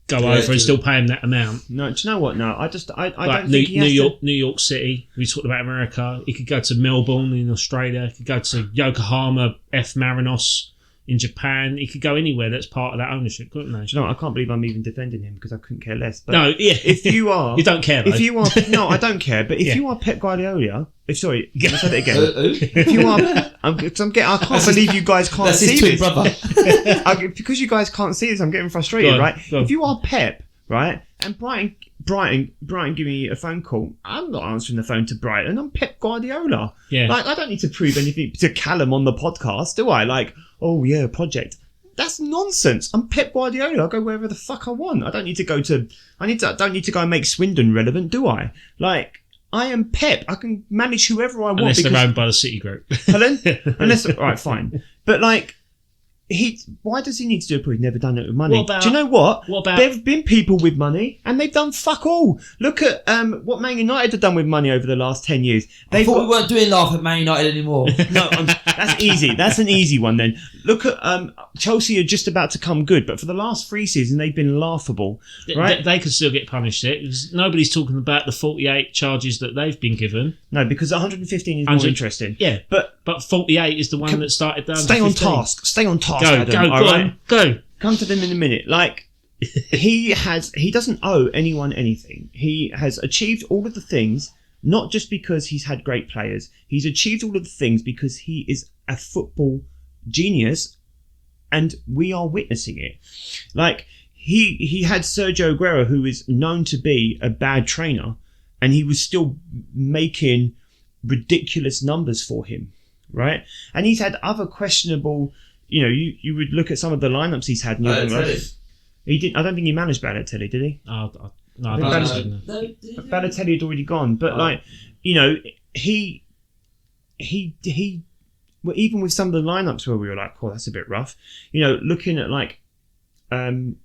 go over and still pay him that amount? No, do you know what? No, I like don't think he has New York City. We talked about America. He could go to Melbourne in Australia. He could go to Yokohama F Marinos in Japan. He could go anywhere that's part of that ownership, couldn't they? Do you know what? I can't believe I'm even defending him because I couldn't care less. But no, yeah. If you are, you don't care. Though. If you are, no, I don't care. But if you are Pep Guardiola, sorry, I said it again. If you are, I can't believe you guys can't see this. Brother. Because you guys can't see this, I'm getting frustrated. Right? If you are Pep, right, and Brighton, give me a phone call. I'm not answering the phone to Brighton. I'm Pep Guardiola. Yeah. Like, I don't need to prove anything to Callum on the podcast, do I? Like, oh yeah, project. That's nonsense. I'm Pep Guardiola. I go wherever the fuck I want. I don't need to go to. I don't need to go and make Swindon relevant, do I? Like, I am Pep. I can manage whoever I want. Unless they're owned by the City Group. Helen? All right, fine. But like, why does he need to do it? He's never done it with money. Do you know what? There have been people with money and they've done fuck all. Look at what Man United have done with money over the last 10 years. I thought we weren't doing laugh at Man United anymore. No, that's easy. That's an easy one then. Look at Chelsea are just about to come good, but for the last 3 seasons they've been laughable. Right? They could still get punished. Nobody's talking about the 48 charges that they've been given. No, because 115 is more interesting. Yeah, but 48 is the one that started down. Stay on task. Stay on task. Go. Come to them in a minute. Like, he doesn't owe anyone anything. He has achieved all of the things, not just because he's had great players. He's achieved all of the things because he is a football genius, and we are witnessing it. Like, he had Sergio Aguero, who is known to be a bad trainer, and he was still making ridiculous numbers for him, right? And he's had other questionable. You know, you would look at some of the lineups he's had. He didn't. I don't think he managed Balotelli, did he? No, Balotelli had already gone. But like, you know, he. Well, even with some of the lineups where we were like, "Oh, that's a bit rough." You know, looking at like, the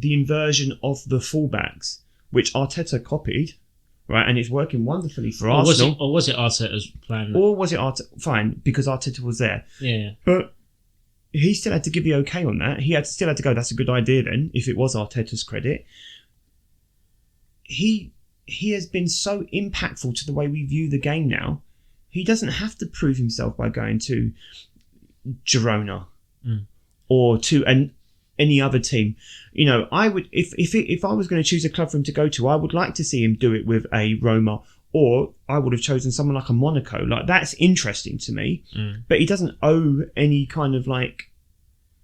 inversion of the fullbacks, which Arteta copied, right, and it's working wonderfully for Arsenal. Or was it Arteta's plan? Or was it Arteta? Fine, because Arteta was there. Yeah, but. He still had to give the okay on that. He still had to go, that's a good idea then, if it was Arteta's credit. He has been so impactful to the way we view the game now. He doesn't have to prove himself by going to Girona or to any other team. You know, I would, if I was going to choose a club for him to go to, I would like to see him do it with a Roma, or I would have chosen someone like a Monaco. Like, that's interesting to me. But he doesn't owe any kind of like...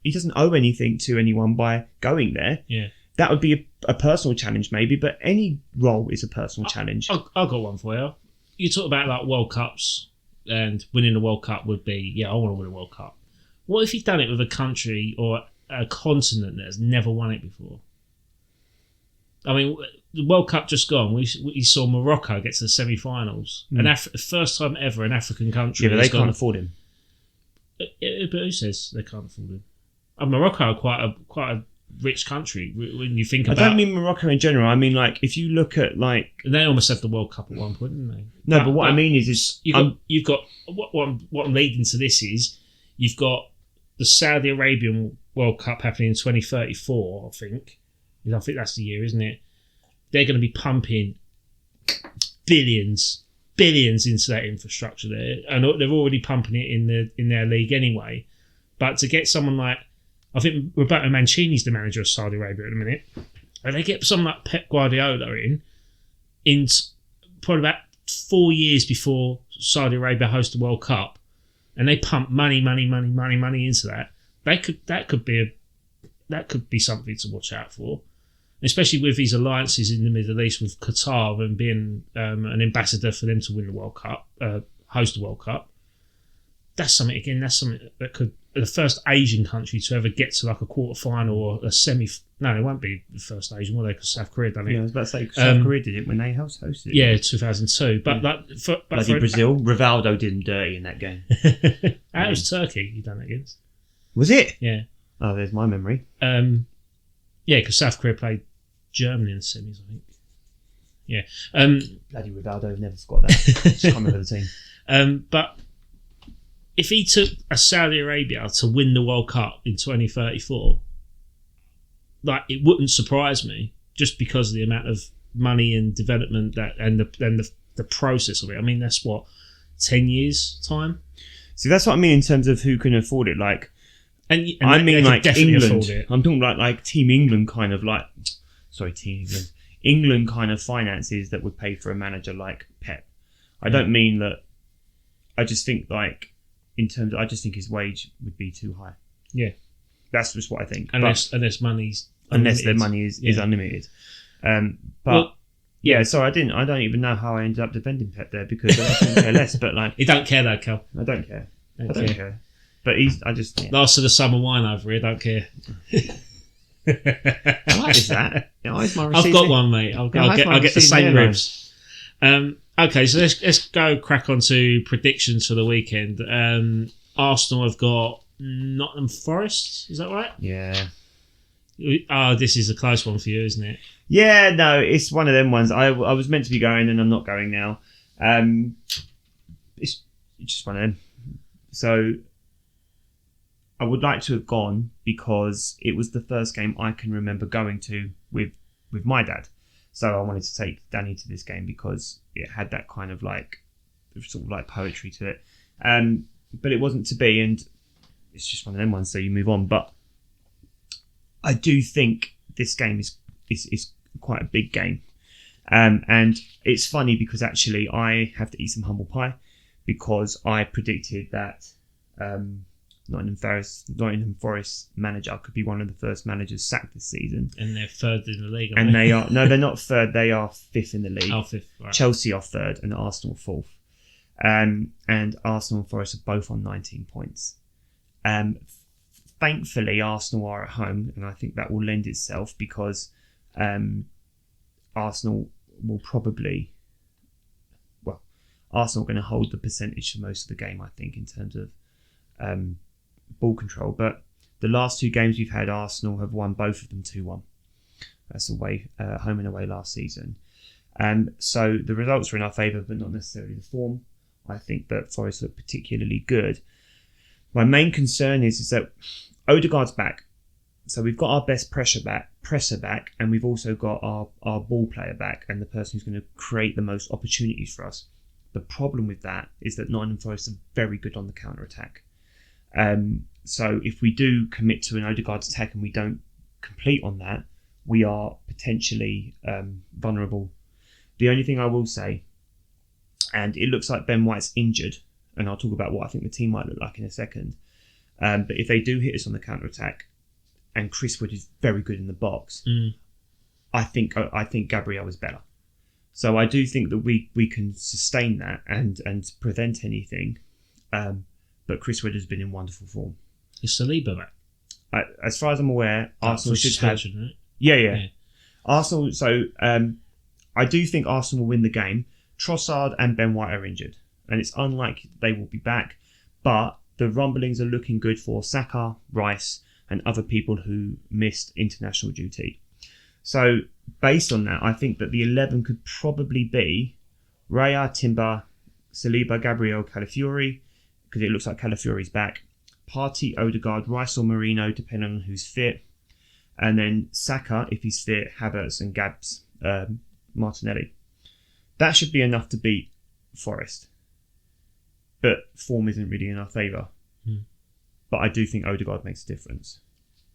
He doesn't owe anything to anyone by going there. Yeah. That would be a personal challenge maybe, but any role is a personal challenge. I've got one for you. You talk about like World Cups, and winning the World Cup would be, I want to win a World Cup. What if you've done it with a country or a continent that has never won it before? I mean, the World Cup just gone. We saw Morocco get to the semi-finals, and first time ever an African country. Yeah, but they can't afford him. But who says they can't afford him? And Morocco are quite a rich country when you think about. I don't mean Morocco in general. I mean, like, if you look at like they almost had the World Cup at one point, didn't they? No, but what I mean is you've got what I'm leading to this is you've got the Saudi Arabian World Cup happening in 2034. I think that's the year, isn't it? They're going to be pumping billions into that infrastructure there, and they're already pumping it in their league anyway. But to get someone like, I think Roberto Mancini's the manager of Saudi Arabia at the minute, and they get someone like Pep Guardiola in probably about 4 years before Saudi Arabia hosts the World Cup, and they pump money into that. That could be something to watch out for. Especially with these alliances in the Middle East with Qatar and being an ambassador for them to win the World Cup, host the World Cup. That's something that could, the first Asian country to ever get to like a quarter-final or a semi. No, it won't be the first Asian, will they? Because South Korea done it. Yeah, I was about to say, South Korea did it when they hosted it. Yeah, 2002. But bloody Brazil. Rivaldo did him dirty in that game. That was Turkey you done it against. Was it? Yeah. Oh, there's my memory. Yeah, because South Korea played Germany in the semis, I think. Yeah. Bloody Rivaldo, never forgot that. Just can't remember the team. But if he took a Saudi Arabia to win the World Cup in 2034, like, it wouldn't surprise me, just because of the amount of money and development and the process of it. I mean, that's what, 10 years time. See, that's what I mean in terms of who can afford it. Like, and I mean, they like could definitely England. afford it. I'm talking about like Team England kind of like. Sorry, Team England. England kind of finances that would pay for a manager like Pep. I don't mean that. I just think like in terms. I just think his wage would be too high. Yeah, that's just what I think. Unless money's unless unlimited. their money is unlimited. But well, yeah, so I don't even know how I ended up defending Pep there because I couldn't care less. But like, you don't care though, Cal. I don't care. I Don't don't care. care. But I just yeah. Last of the summer wine over here. Don't care. What is that? Yeah, it's my I've receipt got there. one, mate. I'll Yeah, get the receipt same there, ribs. Okay, so let's go crack on to predictions for the weekend. Arsenal have got Nottingham Forest. Is that right? Yeah. Oh, this is a close one for you, isn't it? Yeah, no, it's one of them ones. I was meant to be going and I'm not going now. It's just one of them. So I would like to have gone because it was the first game I can remember going to with my dad. So I wanted to take Danny to this game because it had that kind of like sort of like poetry to it. But it wasn't to be, and it's just one of them ones, so you move on. But I do think this game is quite a big game. And it's funny because actually I have to eat some humble pie because I predicted that Nottingham Forest manager could be one of the first managers sacked this season. And they're third in the league, And they are, no, they're not third, they are fifth in the league. Oh, fifth. Right. Chelsea are third and Arsenal fourth. And Arsenal and Forest are both on 19 points. Thankfully, Arsenal are at home, and I think that will lend itself because Arsenal will probably... Well, Arsenal are going to hold the percentage for most of the game, I think, in terms of ball control. But the last two games we've had, Arsenal have won both of them 2-1. That's away, home and away last season. So the results are in our favour, but not necessarily the form. I think that Forest look particularly good. My main concern is that Odegaard's back. So we've got our best presser back, and we've also got our ball player back, and the person who's going to create the most opportunities for us. The problem with that is that Nottingham Forest are very good on the counter-attack. So if we do commit to an Odegaard attack and we don't complete on that, we are potentially vulnerable. The only thing I will say, and it looks like Ben White's injured, and I'll talk about what I think the team might look like in a second. But if they do hit us on the counter-attack, and Chris Wood is very good in the box, I think Gabriel is better. So I do think that we can sustain that and prevent anything. But Chris Wood has been in wonderful form. Is Saliba back? As far as I'm aware, Arsenal should have... Right? Yeah. Arsenal. So I do think Arsenal will win the game. Trossard and Ben White are injured, and it's unlikely they will be back. But the rumblings are looking good for Saka, Rice, and other people who missed international duty. So based on that, I think that the 11 could probably be Raya, Timber, Saliba, Gabriel, Calafiori, because it looks like Calafiori's back. Partey, Odegaard, Rice or Marino, depending on who's fit. And then Saka, if he's fit, Havertz and Gabs, Martinelli. That should be enough to beat Forest. But form isn't really in our favour. But I do think Odegaard makes a difference.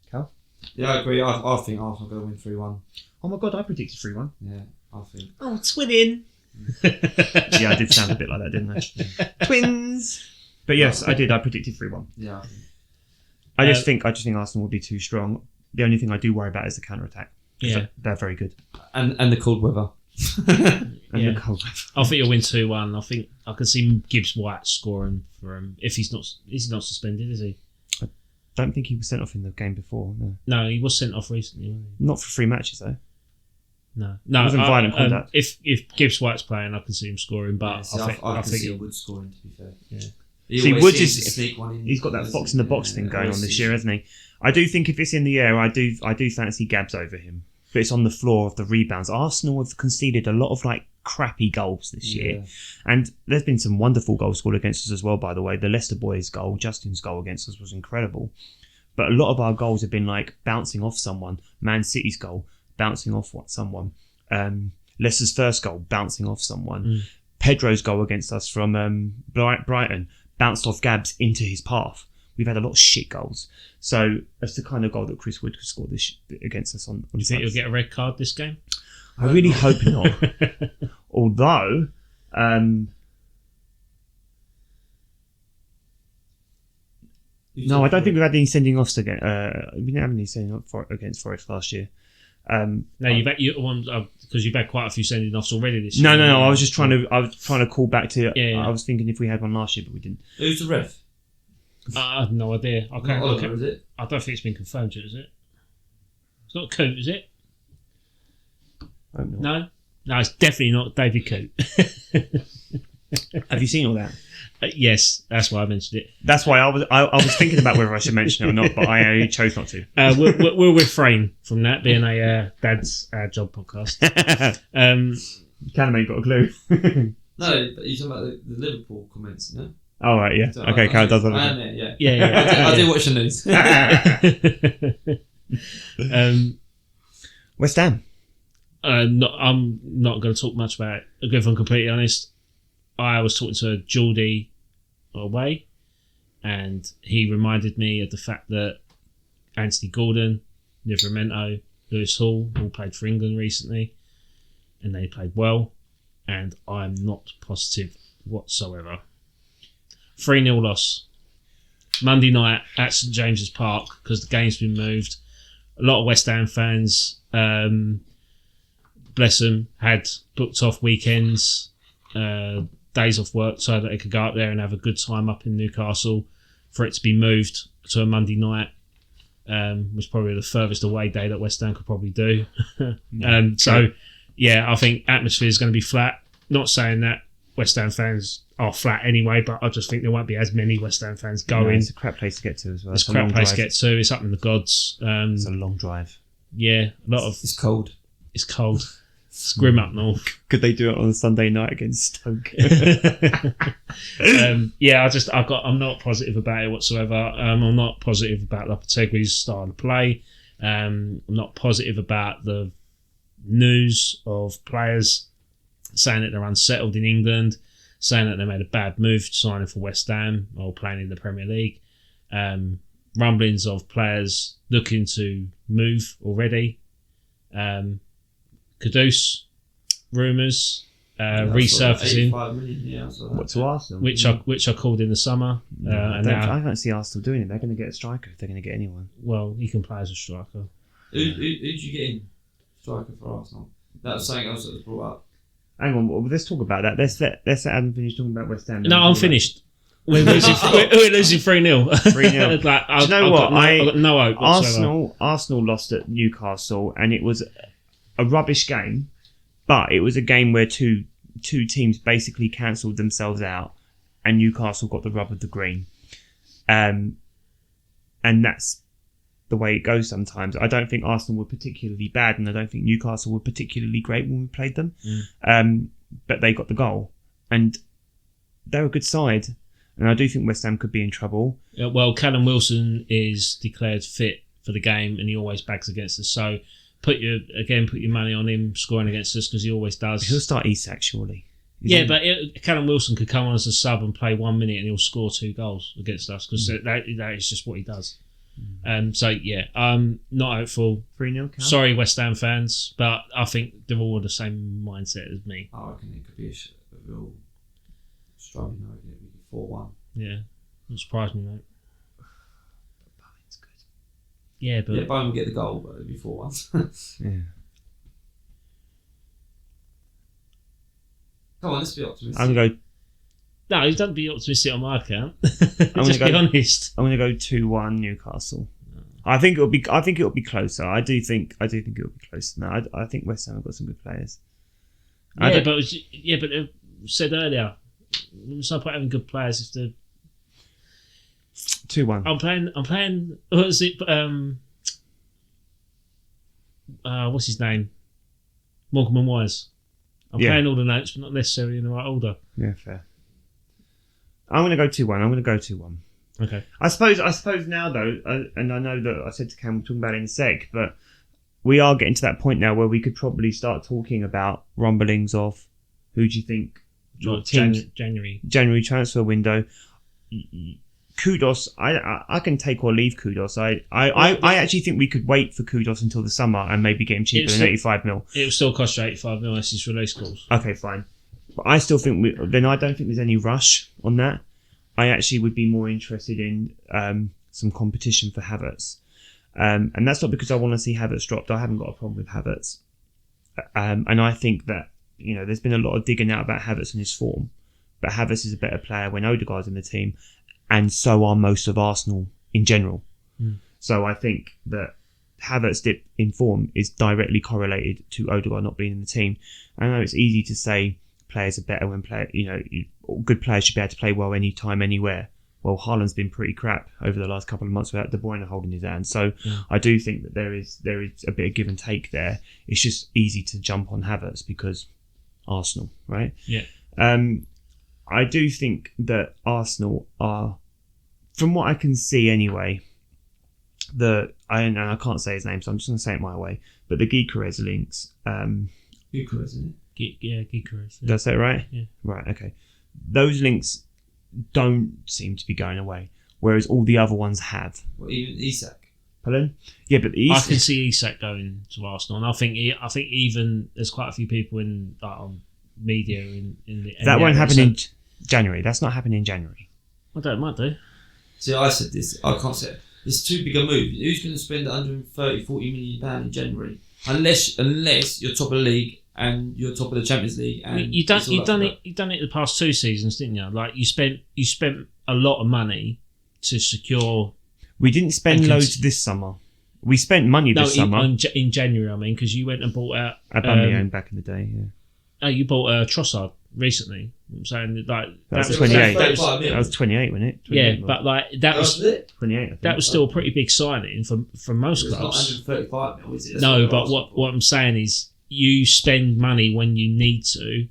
Cal? Yeah, I agree. I think Arsenal are going to win 3-1. Oh my God, I predicted 3-1. Yeah, I think. Oh, twinning. Yeah, I did sound a bit like that, didn't I? Twins! But yes, I did. I predicted 3-1. Yeah. I just think Arsenal will be too strong. The only thing I do worry about is the counter-attack. Yeah. They're very good. And the cold weather. And the cold weather. I think you'll win 2-1. I think I can see Gibbs White scoring for him. If he's not, is he not suspended? Is he? I don't think he was sent off in the game before. No, he was sent off recently. Wasn't he? Not for 3 matches though. No. It wasn't violent conduct. If Gibbs White's playing, I can see him scoring. But I I think can see Wood scoring. To be fair. Yeah. See, always Woods seems is to sneak one in. he's got that fox in the box thing going on always this seems- year, hasn't he? I do think if it's in the air, I do fancy Gabs over him. But it's on the floor of the rebounds. Arsenal have conceded a lot of like crappy goals this year, and there's been some wonderful goals scored against us as well. By the way, the Leicester boys' goal, Justin's goal against us was incredible. But a lot of our goals have been like bouncing off someone. Man City's goal, bouncing off someone. Leicester's first goal, bouncing off someone. Pedro's goal against us from Brighton, bounced off Gabs into his path. We've had a lot of shit goals. So that's the kind of goal that Chris Wood could score against us on. Do you think you'll get a red card this game? I really hope not. Although, no, I don't think we've had any sending offs again. We didn't have any sending off against Forest last year. No, because you've had quite a few sending offs already this year. No. I was just trying to call back to. Yeah. I was thinking if we had one last year, but we didn't. Who's the ref? I have no idea. Not Oliver, is it? I don't think it's been confirmed yet, is it? It's not Coote, is it? I don't know. No, it's definitely not David Coote. Have you seen all that? Yes, that's why I mentioned it. That's why I was thinking about whether I should mention it or not, but I chose not to. We'll refrain from that being a dad's job podcast. Callum ain't got a clue. No, but you're talking about the Liverpool comments, no? Oh, right, yeah. So Okay, Callum does that. I am there, Yeah. I do watch the news. West Ham. I'm not going to talk much about it. If I'm completely honest, I was talking to Geordie away, and he reminded me of the fact that Anthony Gordon, Livramento, Lewis Hall all played for England recently, and they played well, and I'm not positive whatsoever. 3-0 loss. Monday night at St James's Park, because the game's been moved. A lot of West Ham fans, bless them, had booked off weekends, days off work so that they could go up there and have a good time up in Newcastle. For it to be moved to a Monday night was probably the furthest away day that West Ham could probably do. So, yeah, I think atmosphere is going to be flat. Not saying that West Ham fans are flat anyway, but I just think there won't be as many West Ham fans going. No, it's a crap place to get to as well. It's a crap place to get to. It's up in the gods. It's a long drive. Yeah, a lot of... It's cold. It's cold. It's grim up north. Could they do it on a Sunday night against Stoke? Yeah, I'm not positive about it whatsoever. I'm not positive about Lopetegui's style of play. I'm not positive about the news of players saying that they're unsettled in England, saying that they made a bad move signing for West Ham or playing in the Premier League. Rumblings of players looking to move already. Kudus rumours resurfacing, 85 million, yeah, What, to Arsenal? which I called in the summer. I And now, don't see Arsenal doing it. They're going to get a striker if they're going to get anyone. well, he can play as a striker. Who did you get in? Striker for Arsenal. That was something else that was brought up. Hang on, well, let's talk about that. Let's let Adam finish talking about West Ham. No, I'm finished. We're losing 3-0. 3-0. Like, Do you know what? I've got no hope whatsoever. Arsenal lost at Newcastle, and it was a rubbish game, but it was a game where two teams basically cancelled themselves out, and Newcastle got the rub of the green. And that's the way it goes sometimes. I don't think Arsenal were particularly bad, and I don't think Newcastle were particularly great when we played them. But they got the goal, and they're a good side. And I do think West Ham could be in trouble. Well, Callum Wilson is declared fit for the game, and he always bags against us. So put your money on him scoring against us, because he always does. He'll start Isak, surely. But Callum Wilson could come on as a sub and play 1 minute, and he'll score 2 goals against us, because that is just what he does. So yeah, I'm not hopeful. 3-0. Sorry, West Ham fans, but I think they're all the same mindset as me. I reckon it could be a real strong. I reckon it would be 4-1. Yeah, not surprised me, mate. It's good. Yeah, but Yeah, Bayern would get the goal, but it'd be 4-1. Yeah. Come on, let's be optimistic. I'm gonna go. no, don't be optimistic on my account. gonna Just be go- honest. I'm gonna go 2-1 Newcastle. I think it'll be closer. I do think it'll be closer. No, I think West Ham have got some good players. But said earlier, there's no point having good players if 2-1. I'm playing. What is it? What's his name? Morecambe and Wise. I'm playing all the notes, but not necessarily in the right order. Yeah, fair. I'm going to go 2-1. Okay. I suppose now though, and I know that I said to Cam, we're talking about it in a sec, but we are getting to that point now where we could probably start talking about rumblings of who do you think January transfer window. Kudos, I can take or leave Kudos. I actually think we could wait for Kudos until the summer and maybe get him cheaper than 85 mil. It will still cost you 85 mil as his release clause. Okay, fine. But I still think I don't think there's any rush on that. I actually would be more interested in some competition for Havertz. And that's not because I want to see Havertz dropped. I haven't got a problem with Havertz. And I think that, there's been a lot of digging out about Havertz and his form. But Havertz is a better player when Odegaard's in the team. And so are most of Arsenal in general. Mm. So I think that Havertz dip in form is directly correlated to Odegaard not being in the team. I know it's easy to say players are better when good players should be able to play well anytime, anywhere. Well, Haaland's been pretty crap over the last couple of months without De Bruyne holding his hand. So I do think that there is a bit of give and take there. It's just easy to jump on Havertz because Arsenal, right? Yeah. I do think that Arsenal are, from what I can see anyway, and I can't say his name, so I'm just going to say it my way, but the Gyökeres links. Gyökeres, isn't it? Gyökeres. Did I say it right? Yeah. Right, okay. Those links don't seem to be going away, whereas all the other ones have. Well, even Isak. Pardon? Yeah, but I can see Isak going to Arsenal, and I think even there's quite a few people in media in the that won't happen in January. That's not happening in January. I don't might do. See, I said this. I can't say it. It's too big a move. Who's going to spend 130, 40 million pounds in January? Unless you're top of the league and you're top of the Champions League. And you've done it the past 2 seasons, didn't you? Like you spent a lot of money to secure. We didn't spend loads this summer. We spent money this summer. In January, I mean, because you went and bought out Aubameyang back in the day. Yeah. Oh, you bought Trossard recently. I'm saying that was 28. That was 28, wasn't it? Yeah, but that was 28. I think. That was still a pretty big signing for most clubs. It's not 135 mil, is it? No, but what I'm saying is you spend money when you need to,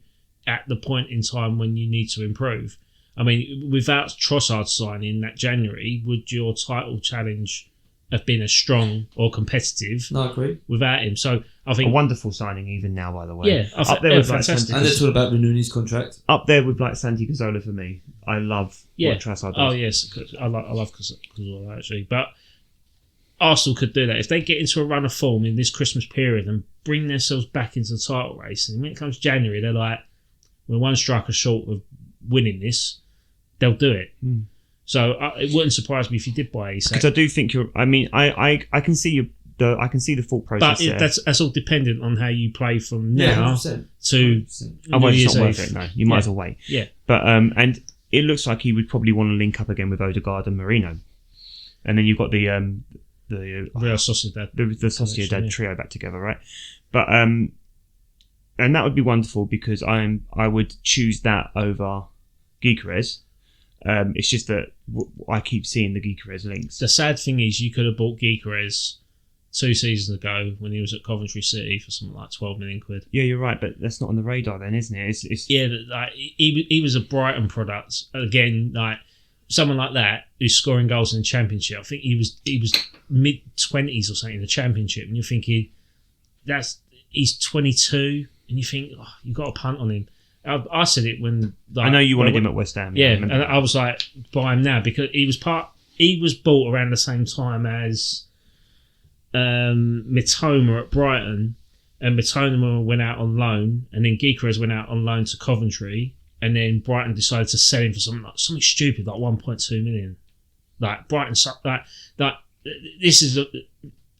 at the point in time when you need to improve. I mean, without Trossard signing that January, would your title challenge have been as strong or competitive? No, I agree. Without him, so I think a wonderful signing even now, by the way. Yeah, up there with fantastic. And they're talking about renewing his contract. Up there with Santi Cazorla for me. I love what Trossard does. Oh yes, I love Cazorla actually, but Arsenal could do that if they get into a run of form in this Christmas period and bring themselves back into the title race. And when it comes January, they're like, we're one striker short of winning this. They'll do it. Mm. So it wouldn't surprise me if you did buy Isak. Because I do think you're. I mean, I can see I can see the thought process. But that's all dependent on how you play from now 100%. to. 100%. Otherwise, it's not worth it. No, you might as well wait. Yeah. But and it looks like he would probably want to link up again with Odegaard and Marino, and then you've got the Real Sociedad, the Sociedad trio back together, right? But and that would be wonderful because I would choose that over Gyökeres. It's just that I keep seeing the Gyökeres links. The sad thing is you could have bought Gyökeres 2 seasons ago when he was at Coventry City for something like 12 million quid. Yeah, you're right, but that's not on the radar then, isn't it? It's yeah, like he was a Brighton product. Again, like someone like that who's scoring goals in the Championship. I think he was mid-20s or something in the Championship, and you're thinking he's 22, and you think you've got to punt on him. I said it when I know you wanted him at West Ham. Yeah, and I was like, buy him now because he was bought around the same time as Mitoma at Brighton, and Mitoma went out on loan, and then Gyökeres went out on loan to Coventry, and then Brighton decided to sell him for something stupid like 1.2 million. Like Brighton, like this is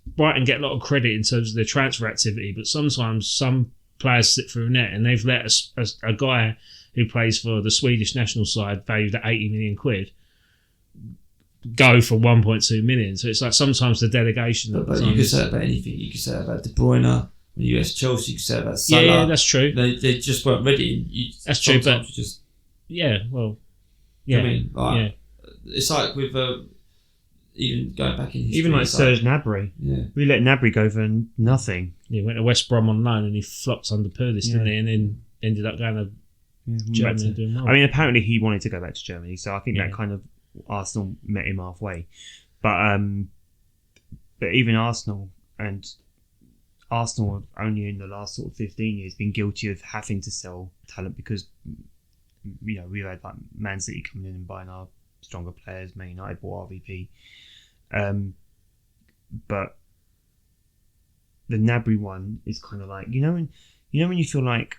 Brighton get a lot of credit in terms of their transfer activity, but sometimes some players slip through the net, and they've let a guy who plays for the Swedish national side valued at 80 million quid go for 1.2 million. So it's like sometimes the delegation. But you could say that about anything. You could say that about De Bruyne, when you US Chelsea. You could say that about Salah. Yeah, that's true. They just weren't ready. That's true, but just yeah, well, yeah. I mean, it's like with even going back in history. Even like Serge Gnabry. Yeah. We let Gnabry go for nothing. He went to West Brom on loan and he flopped under Pulis, didn't he? And then ended up going to Germany and doing well. I mean, apparently he wanted to go back to Germany, so I think Yeah. that kind of Arsenal met him halfway. But even Arsenal have only in the last sort of 15 years been guilty of having to sell talent because we've had like Man City coming in and buying our stronger players. Man United bought RVP, but the Gnabry one is kind of like when you feel like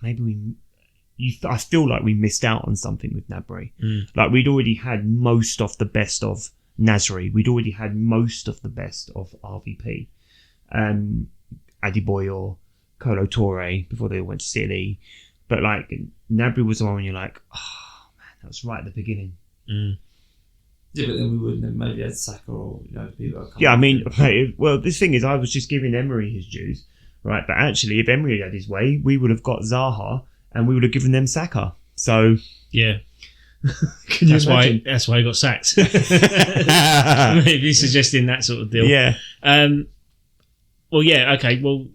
I feel like we missed out on something with Gnabry. Like we'd already had most of the best of Nasri. We'd already had most of the best of RVP. Adiboy or Kolo Touré before they went to City. But like Gnabry was the one when you're like, oh man, that was right at the beginning. Yeah, but then we wouldn't have maybe had Saka or people. Yeah, I mean, well, this thing is, I was just giving Emery his dues, right? But actually, if Emery had his way, we would have got Zaha and we would have given them Saka. So yeah. Can you imagine? That's why he got sacked. Maybe suggesting that sort of deal. Yeah. Well, yeah. Okay. Well,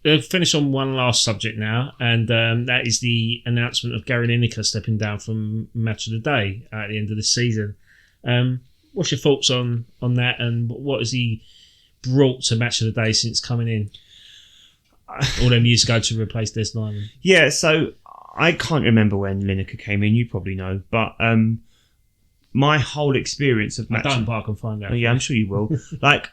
we'll finish on one last subject now, and that is the announcement of Gary Lineker stepping down from Match of the Day at the end of the season. What's your thoughts on that, and what has he brought to Match of the Day since coming in all them years ago to replace Des Lyman? Yeah. So I can't remember when Lineker came in. You probably know, but my whole experience of Match. I don't, but I can find out. Oh, yeah, I'm sure you will. Like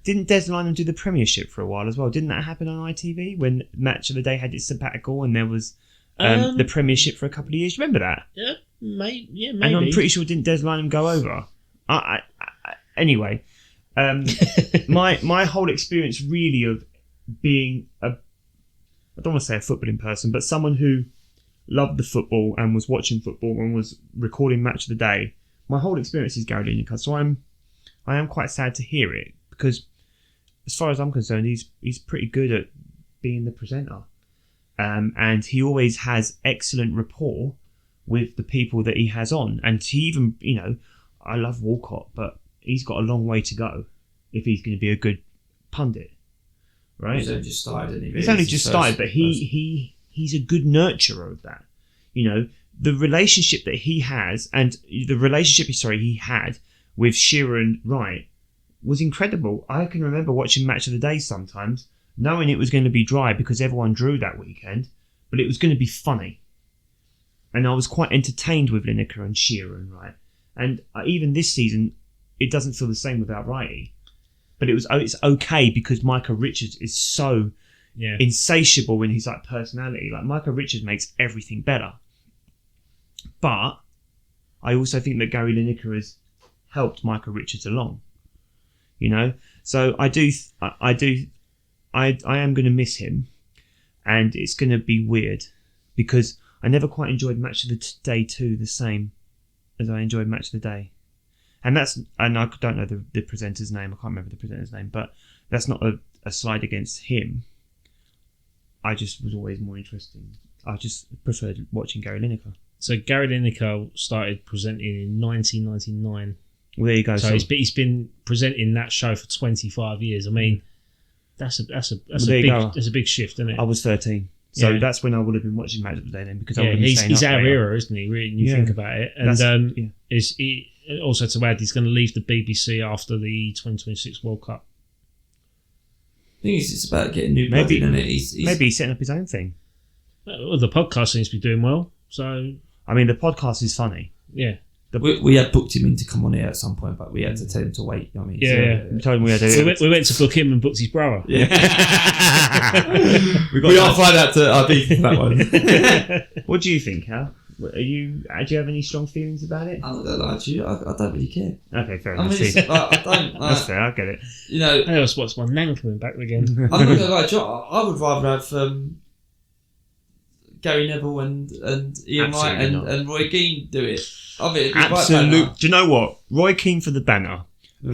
didn't Des Lyman do the Premiership for a while as well? Didn't that happen on ITV when Match of the Day had its sabbatical and there was the Premiership for a couple of years? Remember that? Yeah, maybe. And I'm pretty sure didn't Des Lyman go over? Anyway, my whole experience really of being I don't want to say a footballing person, but someone who loved the football and was watching football and was recording Match of the Day. My whole experience is Gary Lineker, so I am quite sad to hear it because, as far as I'm concerned, he's pretty good at being the presenter, and he always has excellent rapport with the people that he has on. And he even, I love Walcott, but he's got a long way to go if he's going to be a good pundit, right? He's only just started, isn't he? He's only just started, but he's a good nurturer of that. The relationship that he has and the relationship he had with Shearer and Wright was incredible. I can remember watching Match of the Day sometimes, knowing it was going to be dry because everyone drew that weekend, but it was going to be funny. And I was quite entertained with Lineker and Shearer and Wright. And even this season, it doesn't feel the same without Wrighty. But it's okay because Micah Richards is so insatiable in his personality. Like Micah Richards makes everything better. But I also think that Gary Lineker has helped Micah Richards along. So I am going to miss him, and it's going to be weird because I never quite enjoyed Match of the Day 2 the same as I enjoyed Match of the Day. And I don't know the presenter's name. I can't remember the presenter's name, but that's not a slide against him. I just was always more interesting. I just preferred watching Gary Lineker. So Gary Lineker started presenting in 1999. Well, there you go. So he's been presenting that show for 25 years. I mean, that's a big shift, isn't it? I was 13. So that's when I would have been watching Match of the Day then, because I would have been he's out of era, isn't he? Really, when you think about it. And also to add, he's going to leave the BBC after the 2026 World Cup. I think it's about getting new blood in, isn't it? Maybe he's setting up his own thing. Well, the podcast seems to be doing well. So I mean, the podcast is funny. Yeah. We had booked him in to come on here at some point, but we had to tell him to wait. You know what I mean? Yeah. We told him we had to we went to book him and booked his brother. Yeah. we are find out to our beef for that one. What do you think, Hal? Do you have any strong feelings about it? I'm not gonna lie to you. I don't really care. Okay, fair I enough. mean, I don't. That's fair. I get it. I just watched my nan coming back again. I'm not gonna lie to you. I would rather have Gary Neville and Ian Wright and Roy Keane do it. I mean, absolutely. Do you know what? Roy Keane for the banner.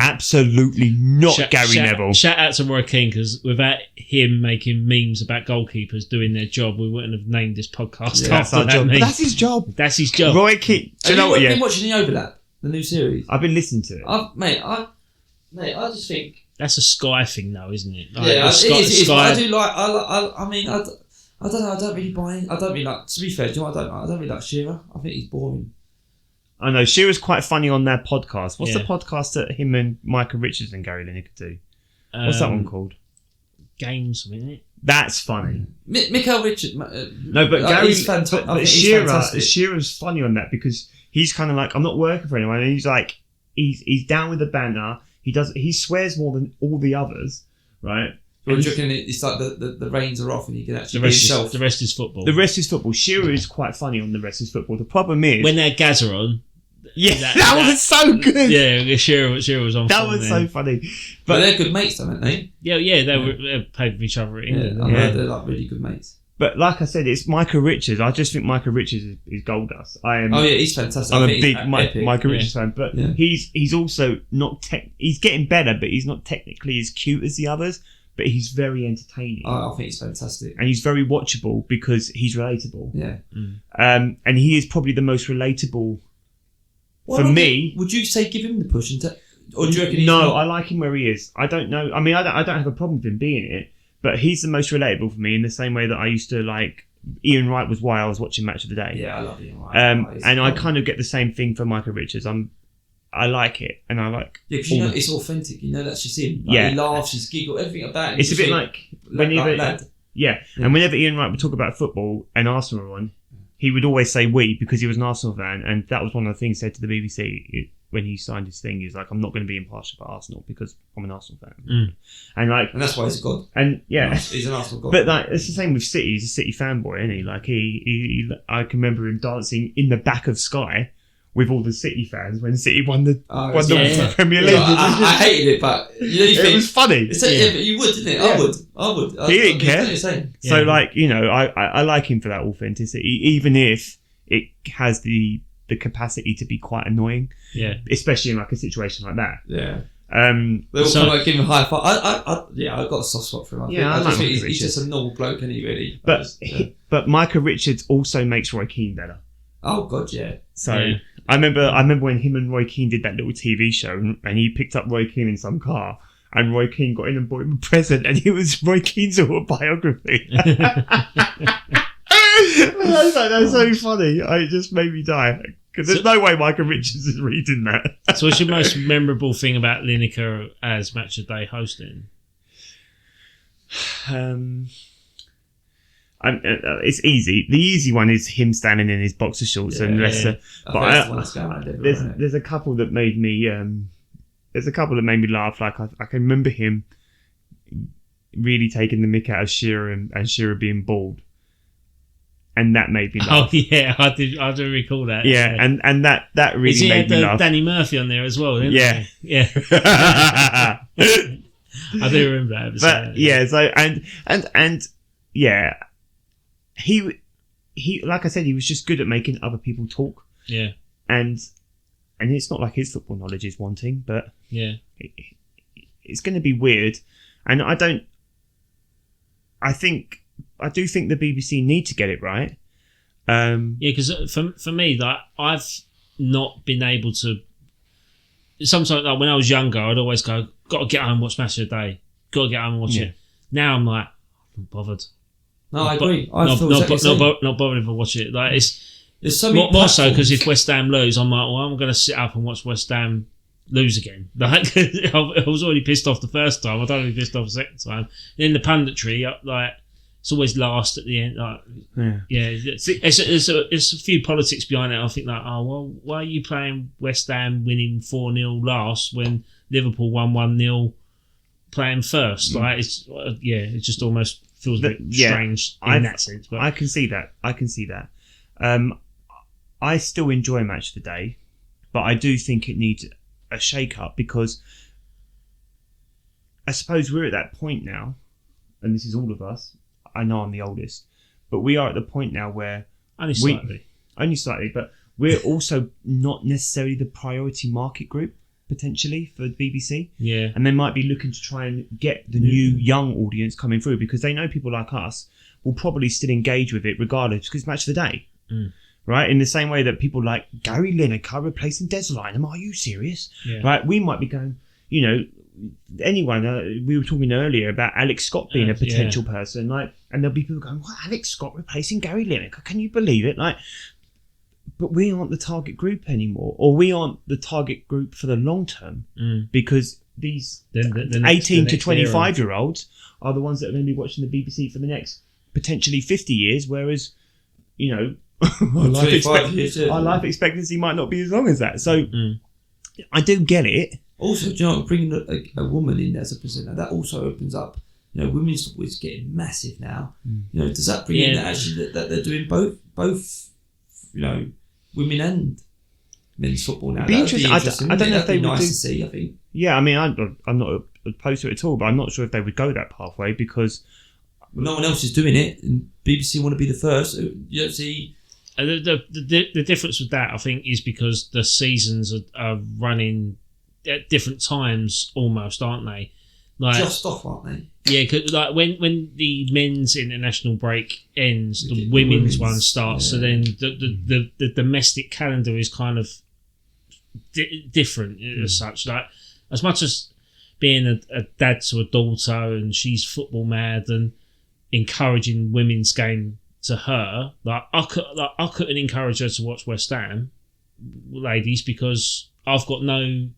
Absolutely not Gary Neville. Shout out to Roy Keane, because without him making memes about goalkeepers doing their job, we wouldn't have named this podcast after that. That's his job. That's his job. Roy Keane. Do you know what? Been watching the overlap. The new series. I've been listening to it. I just think. That's a Sky thing, though, isn't it? Like, Yeah, Sky, it is. But Sky, I do like. I mean, I don't know. I don't really buy in. I don't really like. To be fair, do you know what I don't like? I don't really like Shearer. I think he's boring. I know Shearer's quite funny on their podcast. What's Yeah. the podcast that him and Micah Richards and Gary Lineker do? What's that one called? Games, isn't it? That's funny. Michael Richards. No, but Gary, he's fantastic. but Shearer's funny on that because he's kind of like, I'm not working for anyone, and he's like, he's down with the banter. He swears more than all the others, right? I'm joking. It's like the reins are off and he can actually The be rest, himself. the rest is football. The rest is football. Shearer is quite funny on the rest is football. The problem is when they're Gazza on. that was so good. Yeah, Shearer was on. That was so funny. But they're good mates, aren't they? Yeah, they played with each other at England. I know they're like really good mates. But like I said, it's Micah Richards. I just think Micah Richards is gold dust. He's fantastic. I'm I a think big he's Micah Richards fan, but Yeah. he's also not he's getting better, but he's not technically as cute as the others. But he's very entertaining. I think he's fantastic. And he's very watchable because he's relatable. Yeah. And he is probably the most relatable for me. Would you say give him the push or do you reckon he's No, not? I like him where he is. I don't know. I mean, I don't have a problem with him being it, but he's the most relatable for me in the same way that I used to like Ian Wright was why I was watching Match of the Day. Yeah, I love Ian Wright. And I kind of get the same thing for Micah Richards. I like it, and I like. Yeah, because you know it's authentic. You know that's just him. Like, Yeah. He laughs, he's giggle, everything about him. It's a bit like whenever, lad. yeah. And whenever Ian Wright would talk about football and Arsenal were on, he would always say "we" because he was an Arsenal fan, and that was one of the things he said to the BBC when he signed his thing. He was like, "I'm not going to be impartial for Arsenal because I'm an Arsenal fan," and that's why he's a god. And yeah, he's an Arsenal god. But like it's the same with City. He's a City fanboy, isn't he? Like he I can remember him dancing in the back of Sky with all the City fans when City won the Premier League. I hated it, but you think it was funny. but you would, didn't it? Yeah. I would. He didn't care. So Yeah. like I like him for that authenticity, even if it has the capacity to be quite annoying. Yeah. Especially in like a situation like that. Yeah. They all kind of give him a high five. I got a soft spot for him. I just like think Micah he's just Richards. a normal bloke, isn't he? Really. But Micah Richards also makes Roy Keane better. Oh God, yeah. So Yeah. I remember when him and Roy Keane did that little TV show, and he picked up Roy Keane in some car, and Roy Keane got in and bought him a present, and it was Roy Keane's autobiography. I was like, that's so funny. It just made me die because there's no way Micah Richards is reading that. So, what's your most memorable thing about Lineker as Match of the Day hosting? It's easy. The easy one is him standing in his boxer shorts and Leicester. But there's a couple that made me. There's a couple that made me laugh. Like I can remember him really taking the mick out of Shearer and Shearer being bald, and that made me laugh. Oh yeah, I do recall that. Yeah, and that really made me laugh. Danny Murphy on there as well, didn't Yeah, he? Yeah. I do remember that episode. But yeah, so and yeah, he like I said, he was just good at making other people talk. Yeah, and it's not like his football knowledge is wanting, but yeah, it's going to be weird, and I do think the BBC need to get it right. Yeah, because for me, like I've not been able to. Sometimes, like when I was younger, I'd always go, "Got to get home and watch Match of the Day. Got to get home and watch it." Now I'm like, I'm not bothered. No, I agree. Not bothered if I watch it. Like there's so more so because if West Ham lose, I'm like, well, I'm going to sit up and watch West Ham lose again. Like I was already pissed off the first time. I don't want to be pissed off the second time. Then the punditry, like it's always last at the end. Like it's a few politics behind it. I think like, oh well, why are you playing West Ham winning 4-0 last when Liverpool won 1-0 playing first? Like it's it just almost feels a bit strange in that sense. But I can see that. I still enjoy Match of the Day, but I do think it needs a shake-up because I suppose we're at that point now, and this is all of us. I know I'm the oldest, but we are at the point now where only slightly, but we're also not necessarily the priority market group potentially for the BBC. Yeah, and they might be looking to try and get the new young audience coming through because they know people like us will probably still engage with it regardless because it's Match of the Day. right? In the same way that people like Gary Lineker replacing Des Lynam. Are you serious? Yeah. Right? We might be going, anyone. We were talking earlier about Alex Scott being a potential person, like, and there'll be people going, "What? Alex Scott replacing Gary Lineker? Can you believe it?" Like, but we aren't the target group anymore, or we aren't the target group for the long term because these The 18 to next 25-year-olds are the ones that are going to be watching the BBC for the next potentially 50 years, whereas, our life expectancy might not be as long as that. So I do get it. Also, do you know, bringing a woman in as a presenter, that also opens up, women's football is getting massive now. Does that bring in that actually that they're doing both, women and men's football now? It'd be interesting. I don't know if they would nice do. To see, I think. Yeah, I mean, I'm not opposed to it at all, but I'm not sure if they would go that pathway because no one else is doing it, and BBC want to be the first. You don't see. The difference with that, I think, is because the seasons are running at different times almost, aren't they? Like, just off, aren't they? Yeah, cause like when the men's international break ends, the women's one starts. Yeah. So then the domestic calendar is kind of different as such. Like, as much as being a dad to a daughter and she's football mad and encouraging women's game to her, I couldn't encourage her to watch West Ham ladies because I've been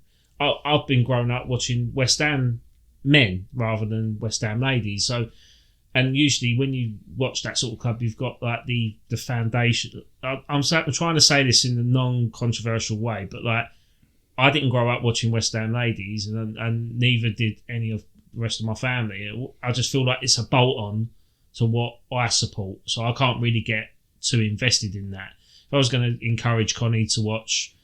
growing up watching West Ham men rather than West Ham ladies. So, and usually when you watch that sort of club, you've got like the foundation. I'm trying to say this in a non-controversial way, but like, I didn't grow up watching West Ham ladies, and neither did any of the rest of my family. I just feel like it's a bolt on to what I support, so I can't really get too invested in that. If I was going to encourage Connie to watch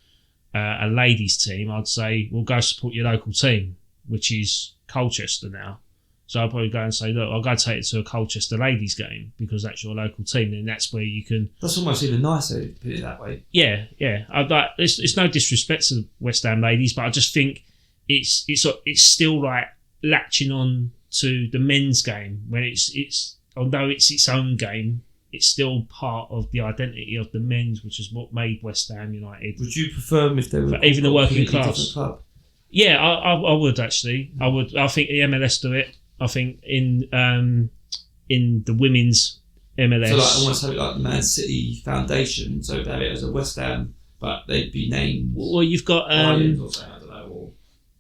a ladies team, I'd say, well, go support your local team, which is Colchester now. So I'll probably go and say, look, I'll go take it to a Colchester ladies game because that's your local team, and that's where you can. That's almost even nicer, put it that way. Yeah. It's no disrespect to the West Ham ladies, but I just think it's still like latching on to the men's game when it's although it's its own game, it's still part of the identity of the men's, which is what made West Ham United. Would you prefer them if they were even the working class club? Yeah, I would actually. I would. I think the MLS do it. I think in the women's MLS. So like almost have it like the Man City Foundation. So they have it as a West Ham, but they'd be named. Well, you've got. I don't know. Or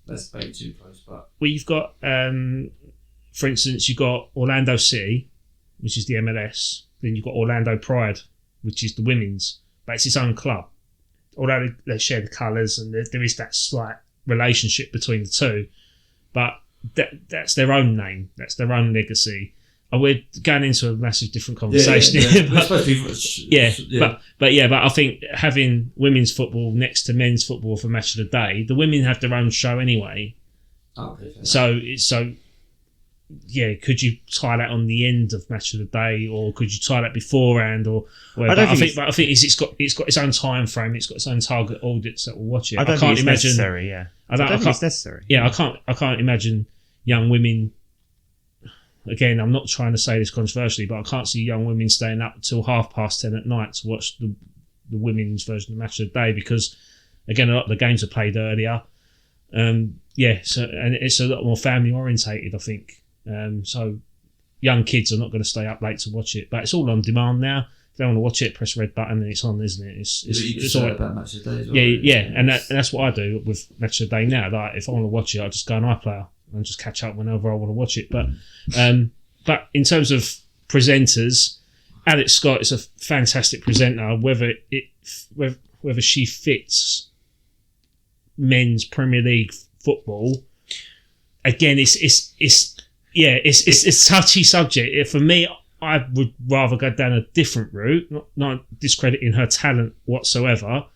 let's play too close, but. Well, you've got. For instance, you've got Orlando City, which is the MLS. Then you've got Orlando Pride, which is the women's, but it's its own club. Although they share the colours and there is that slight relationship between the two, but that's their own name, that's their own legacy. And we're going into a massive different conversation here. But I think having women's football next to men's football for Match of the Day, the women have their own show anyway. Could you tie that on the end of Match of the Day, or could you tie that beforehand, or whatever? I think it's got its own time frame. It's got its own target audience that will watch it. I don't think it's necessary. Yeah, I don't think it's necessary. Yeah, I can't imagine young women. Again, I'm not trying to say this controversially, but I can't see young women staying up till 10:30 at night to watch the women's version of Match of the Day because, again, a lot of the games are played earlier. And it's a lot more family orientated, I think. So young kids are not going to stay up late to watch it, but it's all on demand now. If they want to watch it, press red button and it's on, isn't it? It's all about Match of the Day as well. And that's what I do with Match of the Day now. Like, if I want to watch it, I just go on iPlayer and just catch up whenever I want to watch it. But in terms of presenters, Alex Scott is a fantastic presenter. Whether she fits men's Premier League football, again, it's a touchy subject. For me, I would rather go down a different route, not discrediting her talent whatsoever.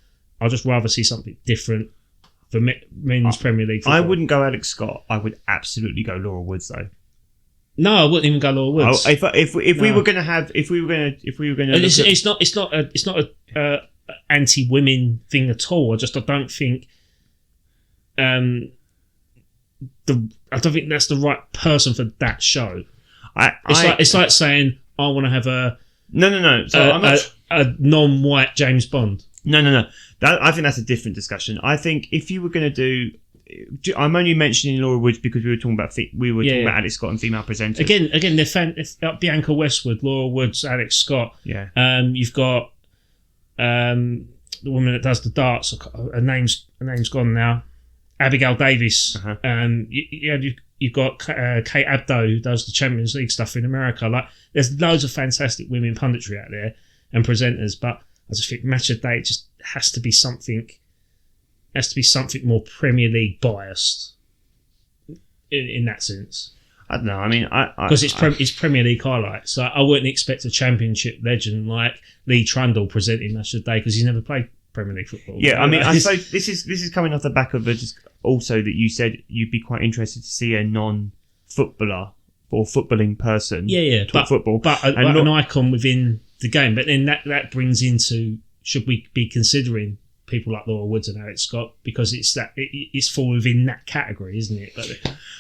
I'd just rather see something different for men's Premier League football. I wouldn't go Alex Scott. I would absolutely go Laura Woods though. No, I wouldn't even go Laura Woods. If we were going to, it's not a anti-women thing at all. I don't think. I don't think that's the right person for that show. It's like saying I want to have a a non-white James Bond. No. I think that's a different discussion. I think if you were going to do, I'm only mentioning Laura Woods because we were talking about about Alex Scott and female presenters. Again, they're Bianca Westwood, Laura Woods, Alex Scott. Yeah. You've got the woman that does the darts. Her name's gone now. Abigail Davis. Uh-huh. You've got Kate Abdo, who does the Champions League stuff in America. Like, there's loads of fantastic women punditry out there and presenters, but I just think Match of the Day just has to be something more Premier League biased in that sense. I don't know. I mean, because it's Premier League highlights. So I wouldn't expect a Championship legend like Lee Trundle presenting Match of the Day because he's never played Premier League football. Yeah, I mean, I suppose this is coming off the back of just also that you said you'd be quite interested to see a non-footballer or footballing person. Talk football, but an icon within the game. But then that brings into, should we be considering people like Laura Woods and Alex Scott, because it's fall within that category, isn't it? But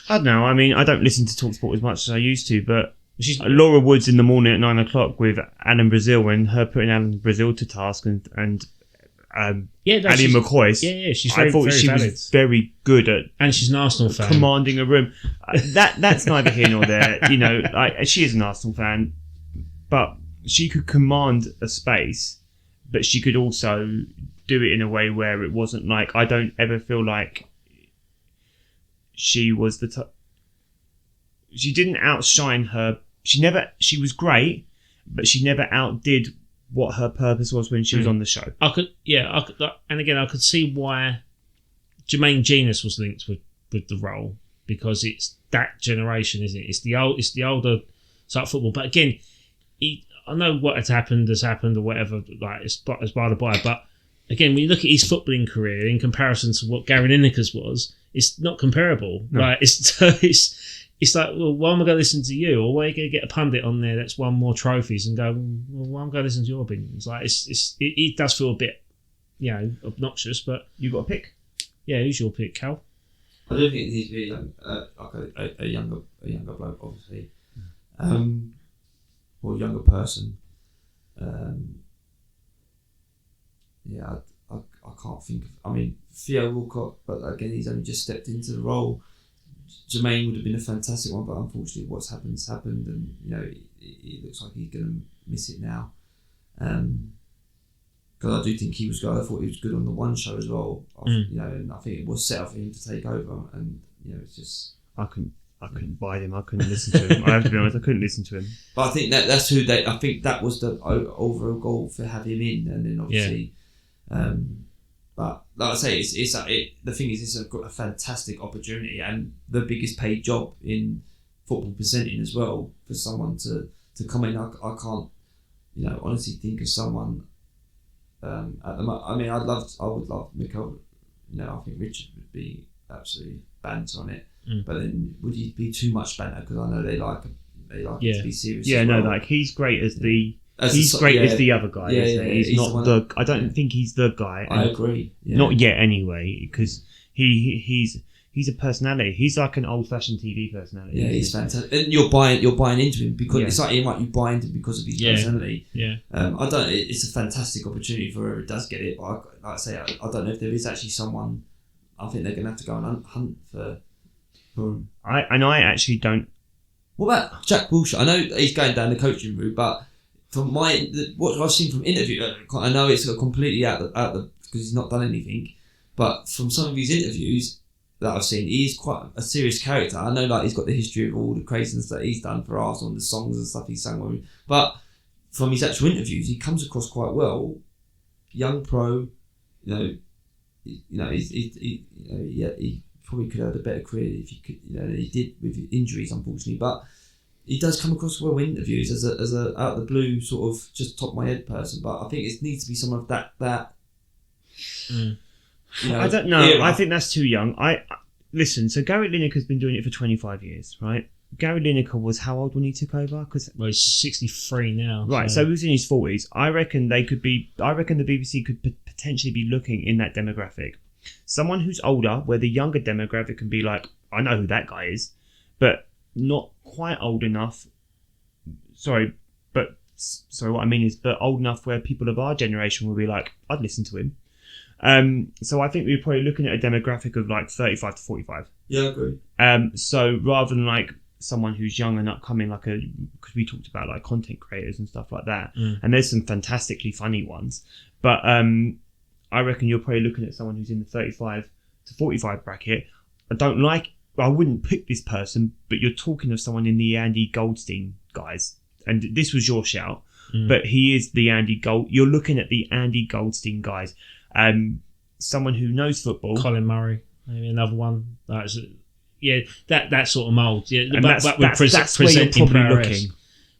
I don't know. I mean, I don't listen to TalkSport as much as I used to, but Laura Woods in the morning at 9 o'clock with Alan Brazil and her putting Alan Brazil to task and Ali McCoy. She's I thought she valid. was very good at, and she's an Arsenal fan, commanding a room. That's neither here nor there. You know, she is an Arsenal fan, but she could command a space, but she could also do it in a way where it wasn't like, I don't ever feel like she was she didn't outshine her. She was great, but she never outdid what her purpose was when she was on the show. I could, and again, I could see why Jermaine Genius was linked with the role, because it's that generation, isn't it? It's the older type football. But again, I know what has happened or whatever. Like, it's by the by. But again, when you look at his footballing career in comparison to what Gary Lineker's was, it's not comparable. No. Like, it's like, well, why am I going to listen to you? Or why are you going to get a pundit on there that's won more trophies and go, well, why am I going to listen to your opinions? Like, it does feel a bit, obnoxious. But you got a pick? Yeah, who's your pick, Cal? I don't think it needs to be like a younger bloke, obviously, or a younger person. I can't think of. I mean, Theo Walcott, but again, he's only just stepped into the role. Jermaine would have been a fantastic one, but unfortunately, what's happened's happened, and it looks like he's going to miss it now. Because I do think he was good. I thought he was good on the One show as well. And I think it was set up for him to take over, and it's just I couldn't buy him. I couldn't listen to him. I have to be honest, I couldn't listen to him. But I think that's who they. I think that was the overall goal for having him in, and then obviously. But like I say, the thing is, it's a fantastic opportunity and the biggest paid job in football presenting as well, for someone to come in. I can't, honestly think of someone at the moment. I mean, I would love Mikel. I think Richard would be absolutely banter on it. But then would he be too much banter? Because I know they like it to be serious. Yeah, as well. no, like he's great as the. He's great as the other guy. He's not the. I don't think he's the guy. I agree. Yeah. Not yet, anyway, because he's a personality. He's like an old-fashioned TV personality. Yeah, he's fantastic. And you're buying into him because it's like you buy into him because of his personality. Yeah. It's a fantastic opportunity for whoever does get it. But like I say, I don't know if there is actually someone. I think they're going to have to go and hunt for him. I actually don't. What about Jack Wilshere? I know he's going down the coaching route, but. From what I've seen from interview, I know it's completely out the because he's not done anything, but from some of his interviews that I've seen, he's quite a serious character. I know, like, he's got the history of all the craziness that he's done for Arsenal and the songs and stuff he's sang, but from his actual interviews, he comes across quite well. Young pro, he probably could have had a better career if he could, he did with injuries, unfortunately, but. He does come across well in interviews as a out of the blue sort of just top of my head person, but I think it needs to be someone of that. I don't know. Era. I think that's too young. Listen. So Gary Lineker's been doing it for 25 years, right? Gary Lineker was how old when he took over? He's 63 now. Right. So he was in his 40s. I reckon the BBC could potentially be looking in that demographic. Someone who's older, where the younger demographic can be like, I know who that guy is, but not quite old enough. Sorry, but sorry, what I mean is, but old enough where people of our generation will be like, I'd listen to him. So I think we're probably looking at a demographic of like 35 to 45. Yeah, I agree. So rather than like someone who's young and upcoming, because we talked about like content creators and stuff like that, and there's some fantastically funny ones, but I reckon you're probably looking at someone who's in the 35 to 45 bracket. I wouldn't pick this person, but you're talking of someone in the Andy Goldstein guys, and this was your shout, but he is the Andy Gold. You're looking at the Andy Goldstein guys, someone who knows football. Colin Murray, maybe another one. That sort of mould. Yeah, and that's where you're probably looking.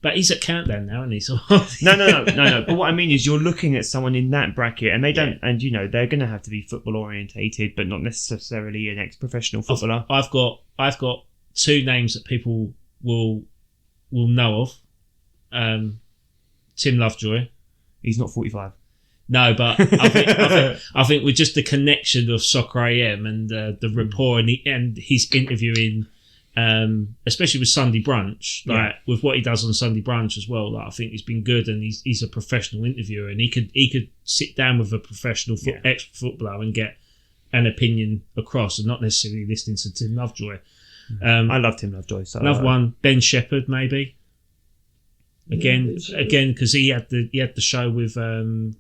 But he's at Countdown now, isn't he? So No. But what I mean is, you're looking at someone in that bracket, and they don't, and they're going to have to be football orientated, but not necessarily an ex-professional footballer. I've got two names that people will know of. Tim Lovejoy. He's not 45. No, but I think with just the connection of Soccer AM and the rapport and his interviewing. Especially with Sunday Brunch, with what he does on Sunday Brunch as well, I think he's been good, and he's a professional interviewer, and he could sit down with a professional ex-footballer and get an opinion across, and not necessarily listening to Tim Lovejoy. I love Tim Lovejoy. So another one, Ben Shepherd, maybe. Again, because he had the show with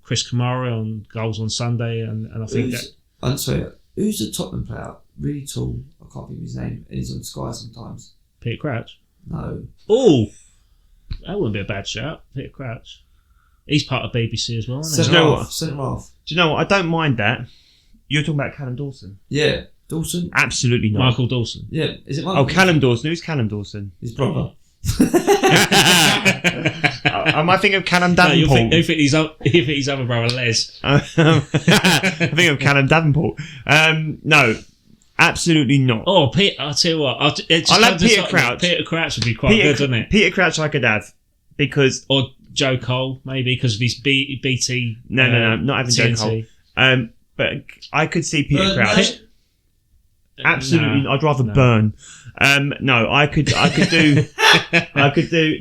Chris Kamara on Goals on Sunday, and I think I'm sorry, who's the Tottenham player? Really tall. I can't think of his name. And he's on Sky sometimes. Peter Crouch. No. Oh, that wouldn't be a bad shout. Peter Crouch. He's part of BBC as well, isn't he? Centre half. Do you know what? I don't mind that. You're talking about Callum Dawson. Yeah, Dawson. Absolutely not. Michael Dawson. Yeah, is it Michael? Oh, Callum Dawson. Who's Callum Dawson? His brother. Am I thinking of Callum Davenport? No, you think his other brother Les. I think of Callum Davenport. No, absolutely not. Oh, I'll tell you what. I like Peter Crouch. Peter Crouch would be quite good, wouldn't it? Peter Crouch I could have, because... Or Joe Cole, maybe, because of his BT... No, not having TNT. Joe Cole. But I could see Peter Crouch. Absolutely, I'd rather burn. No, I could do.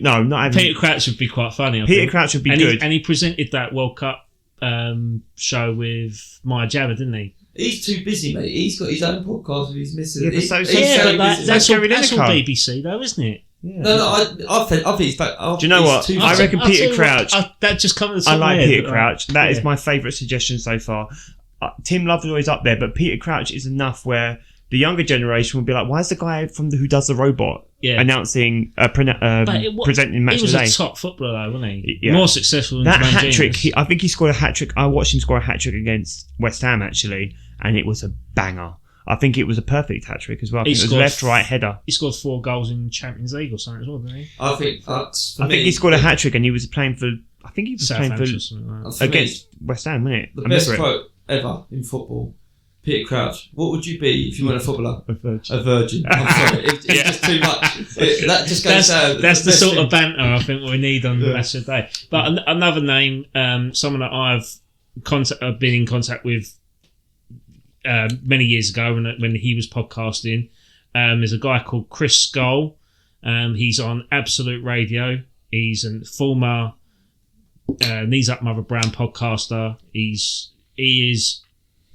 No, not having. Peter Crouch would be quite funny. Peter Crouch would be good, and he presented that World Cup show with Maya Jama, didn't he? He's too busy, mate. He's got his own podcast with his missus. That's all BBC, though, isn't it? Yeah. No, I think he's back. Do you know what? I reckon Peter Crouch. That just comes to I like Peter Crouch. That is my favourite suggestion so far. Tim Lovejoy is up there, but Peter Crouch is enough where the younger generation will be like, why is the guy who does the robot announcing, presenting match of the day? He was a top footballer, though, wasn't he? Yeah. More successful than that hat trick. I think he scored a hat trick. I watched him score a hat trick against West Ham, actually, and it was a banger. I think it was a perfect hat trick as well. I think it was left, right header. He scored 4 goals in Champions League or something as well, didn't he? I think he scored a hat trick, and he was playing for. I think he was playing for against West Ham, wasn't it? The best quote ever in football. Peter Crouch, what would you be if you weren't a footballer? A virgin. A virgin. I'm sorry, it's just too much. That just goes down. That's the sort of banter I think we need on the match of the day. But another name, someone that I've been in contact with many years ago when he was podcasting, is a guy called Chris Skull. He's on Absolute Radio. He's a former Knees Up Mother Brown podcaster. He is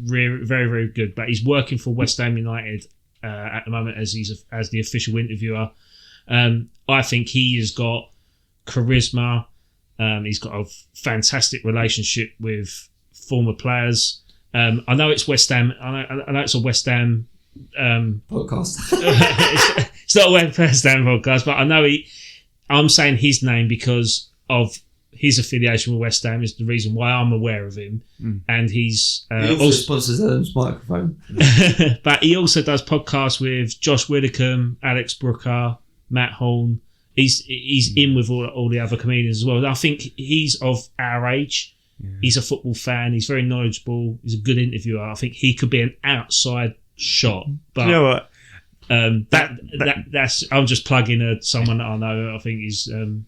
very, very good, but he's working for West Ham United at the moment as the official interviewer. I think he has got charisma. He's got a fantastic relationship with former players. I know it's West Ham. I know it's a West Ham podcast. It's not a West Ham podcast, but I know I'm saying his name because of his affiliation with West Ham is the reason why I'm aware of him. And he's he also sponsors Adam's microphone. But he also does podcasts with Josh Widdicombe, Alex Brooker, Matt Horn. He's in with all the other comedians as well. And I think he's of our age. Yeah. He's a football fan. He's very knowledgeable. He's a good interviewer. I think he could be an outside shot. But you know what? That's I'm just plugging someone that I know. I think is good.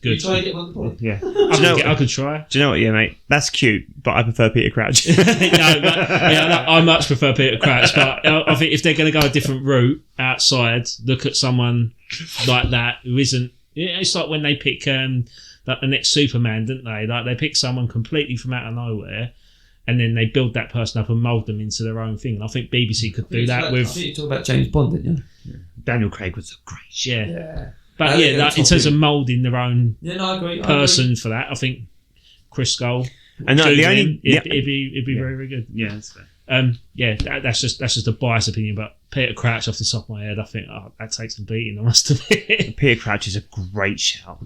You try to get him on the board? Yeah, I could try. Do you know what? Yeah, mate, that's cute, but I prefer Peter Crouch. I much prefer Peter Crouch, but I think if they're going to go a different route outside, look at someone like that who isn't. It's like when they pick like the next Superman, didn't they? Like they pick someone completely from out of nowhere, and then they build that person up and mould them into their own thing. And I think BBC could do that with. I think you talked about James Bond, didn't you? Yeah. Daniel Craig was a great show. Yeah. But like, in terms of moulding their own I agree. person for that, I think Chris Skull. And no, it'd be very, very good. Yeah, that's fair. That's just a biased opinion, but Peter Crouch off the top of my head, I think that takes a beating. I must admit. Peter Crouch is a great shout.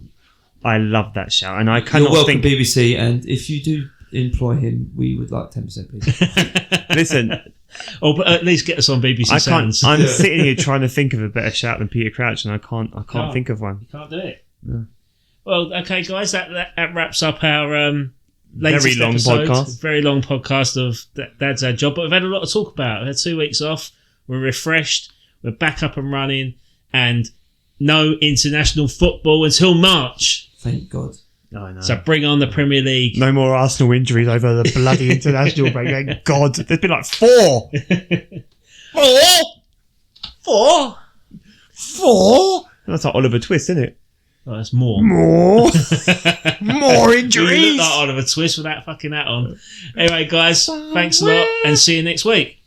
I love that shout, and I cannot You're welcome, think. BBC, and if you do employ him, we would like 10%, please. Listen, but at least get us on BBC I Sounds. can't. I'm sitting here trying to think of a better shout than Peter Crouch, and I can't think of one. You can't do it. No. Well, okay, guys, that wraps up our latest very long episode. podcast. Very long podcast of Dad's Our Job, but we've had a lot to talk about. We've had 2 weeks off. We're refreshed. We're back up and running, and no international football until March. Thank God. I know. So bring on the Premier League. No more Arsenal injuries over the bloody international break. Thank God. There's been like 4. 4? That's like Oliver Twist, isn't it? Oh, that's more. More You injuries. look like Oliver Twist with that fucking hat on. Anyway, guys, thanks a lot, and see you next week.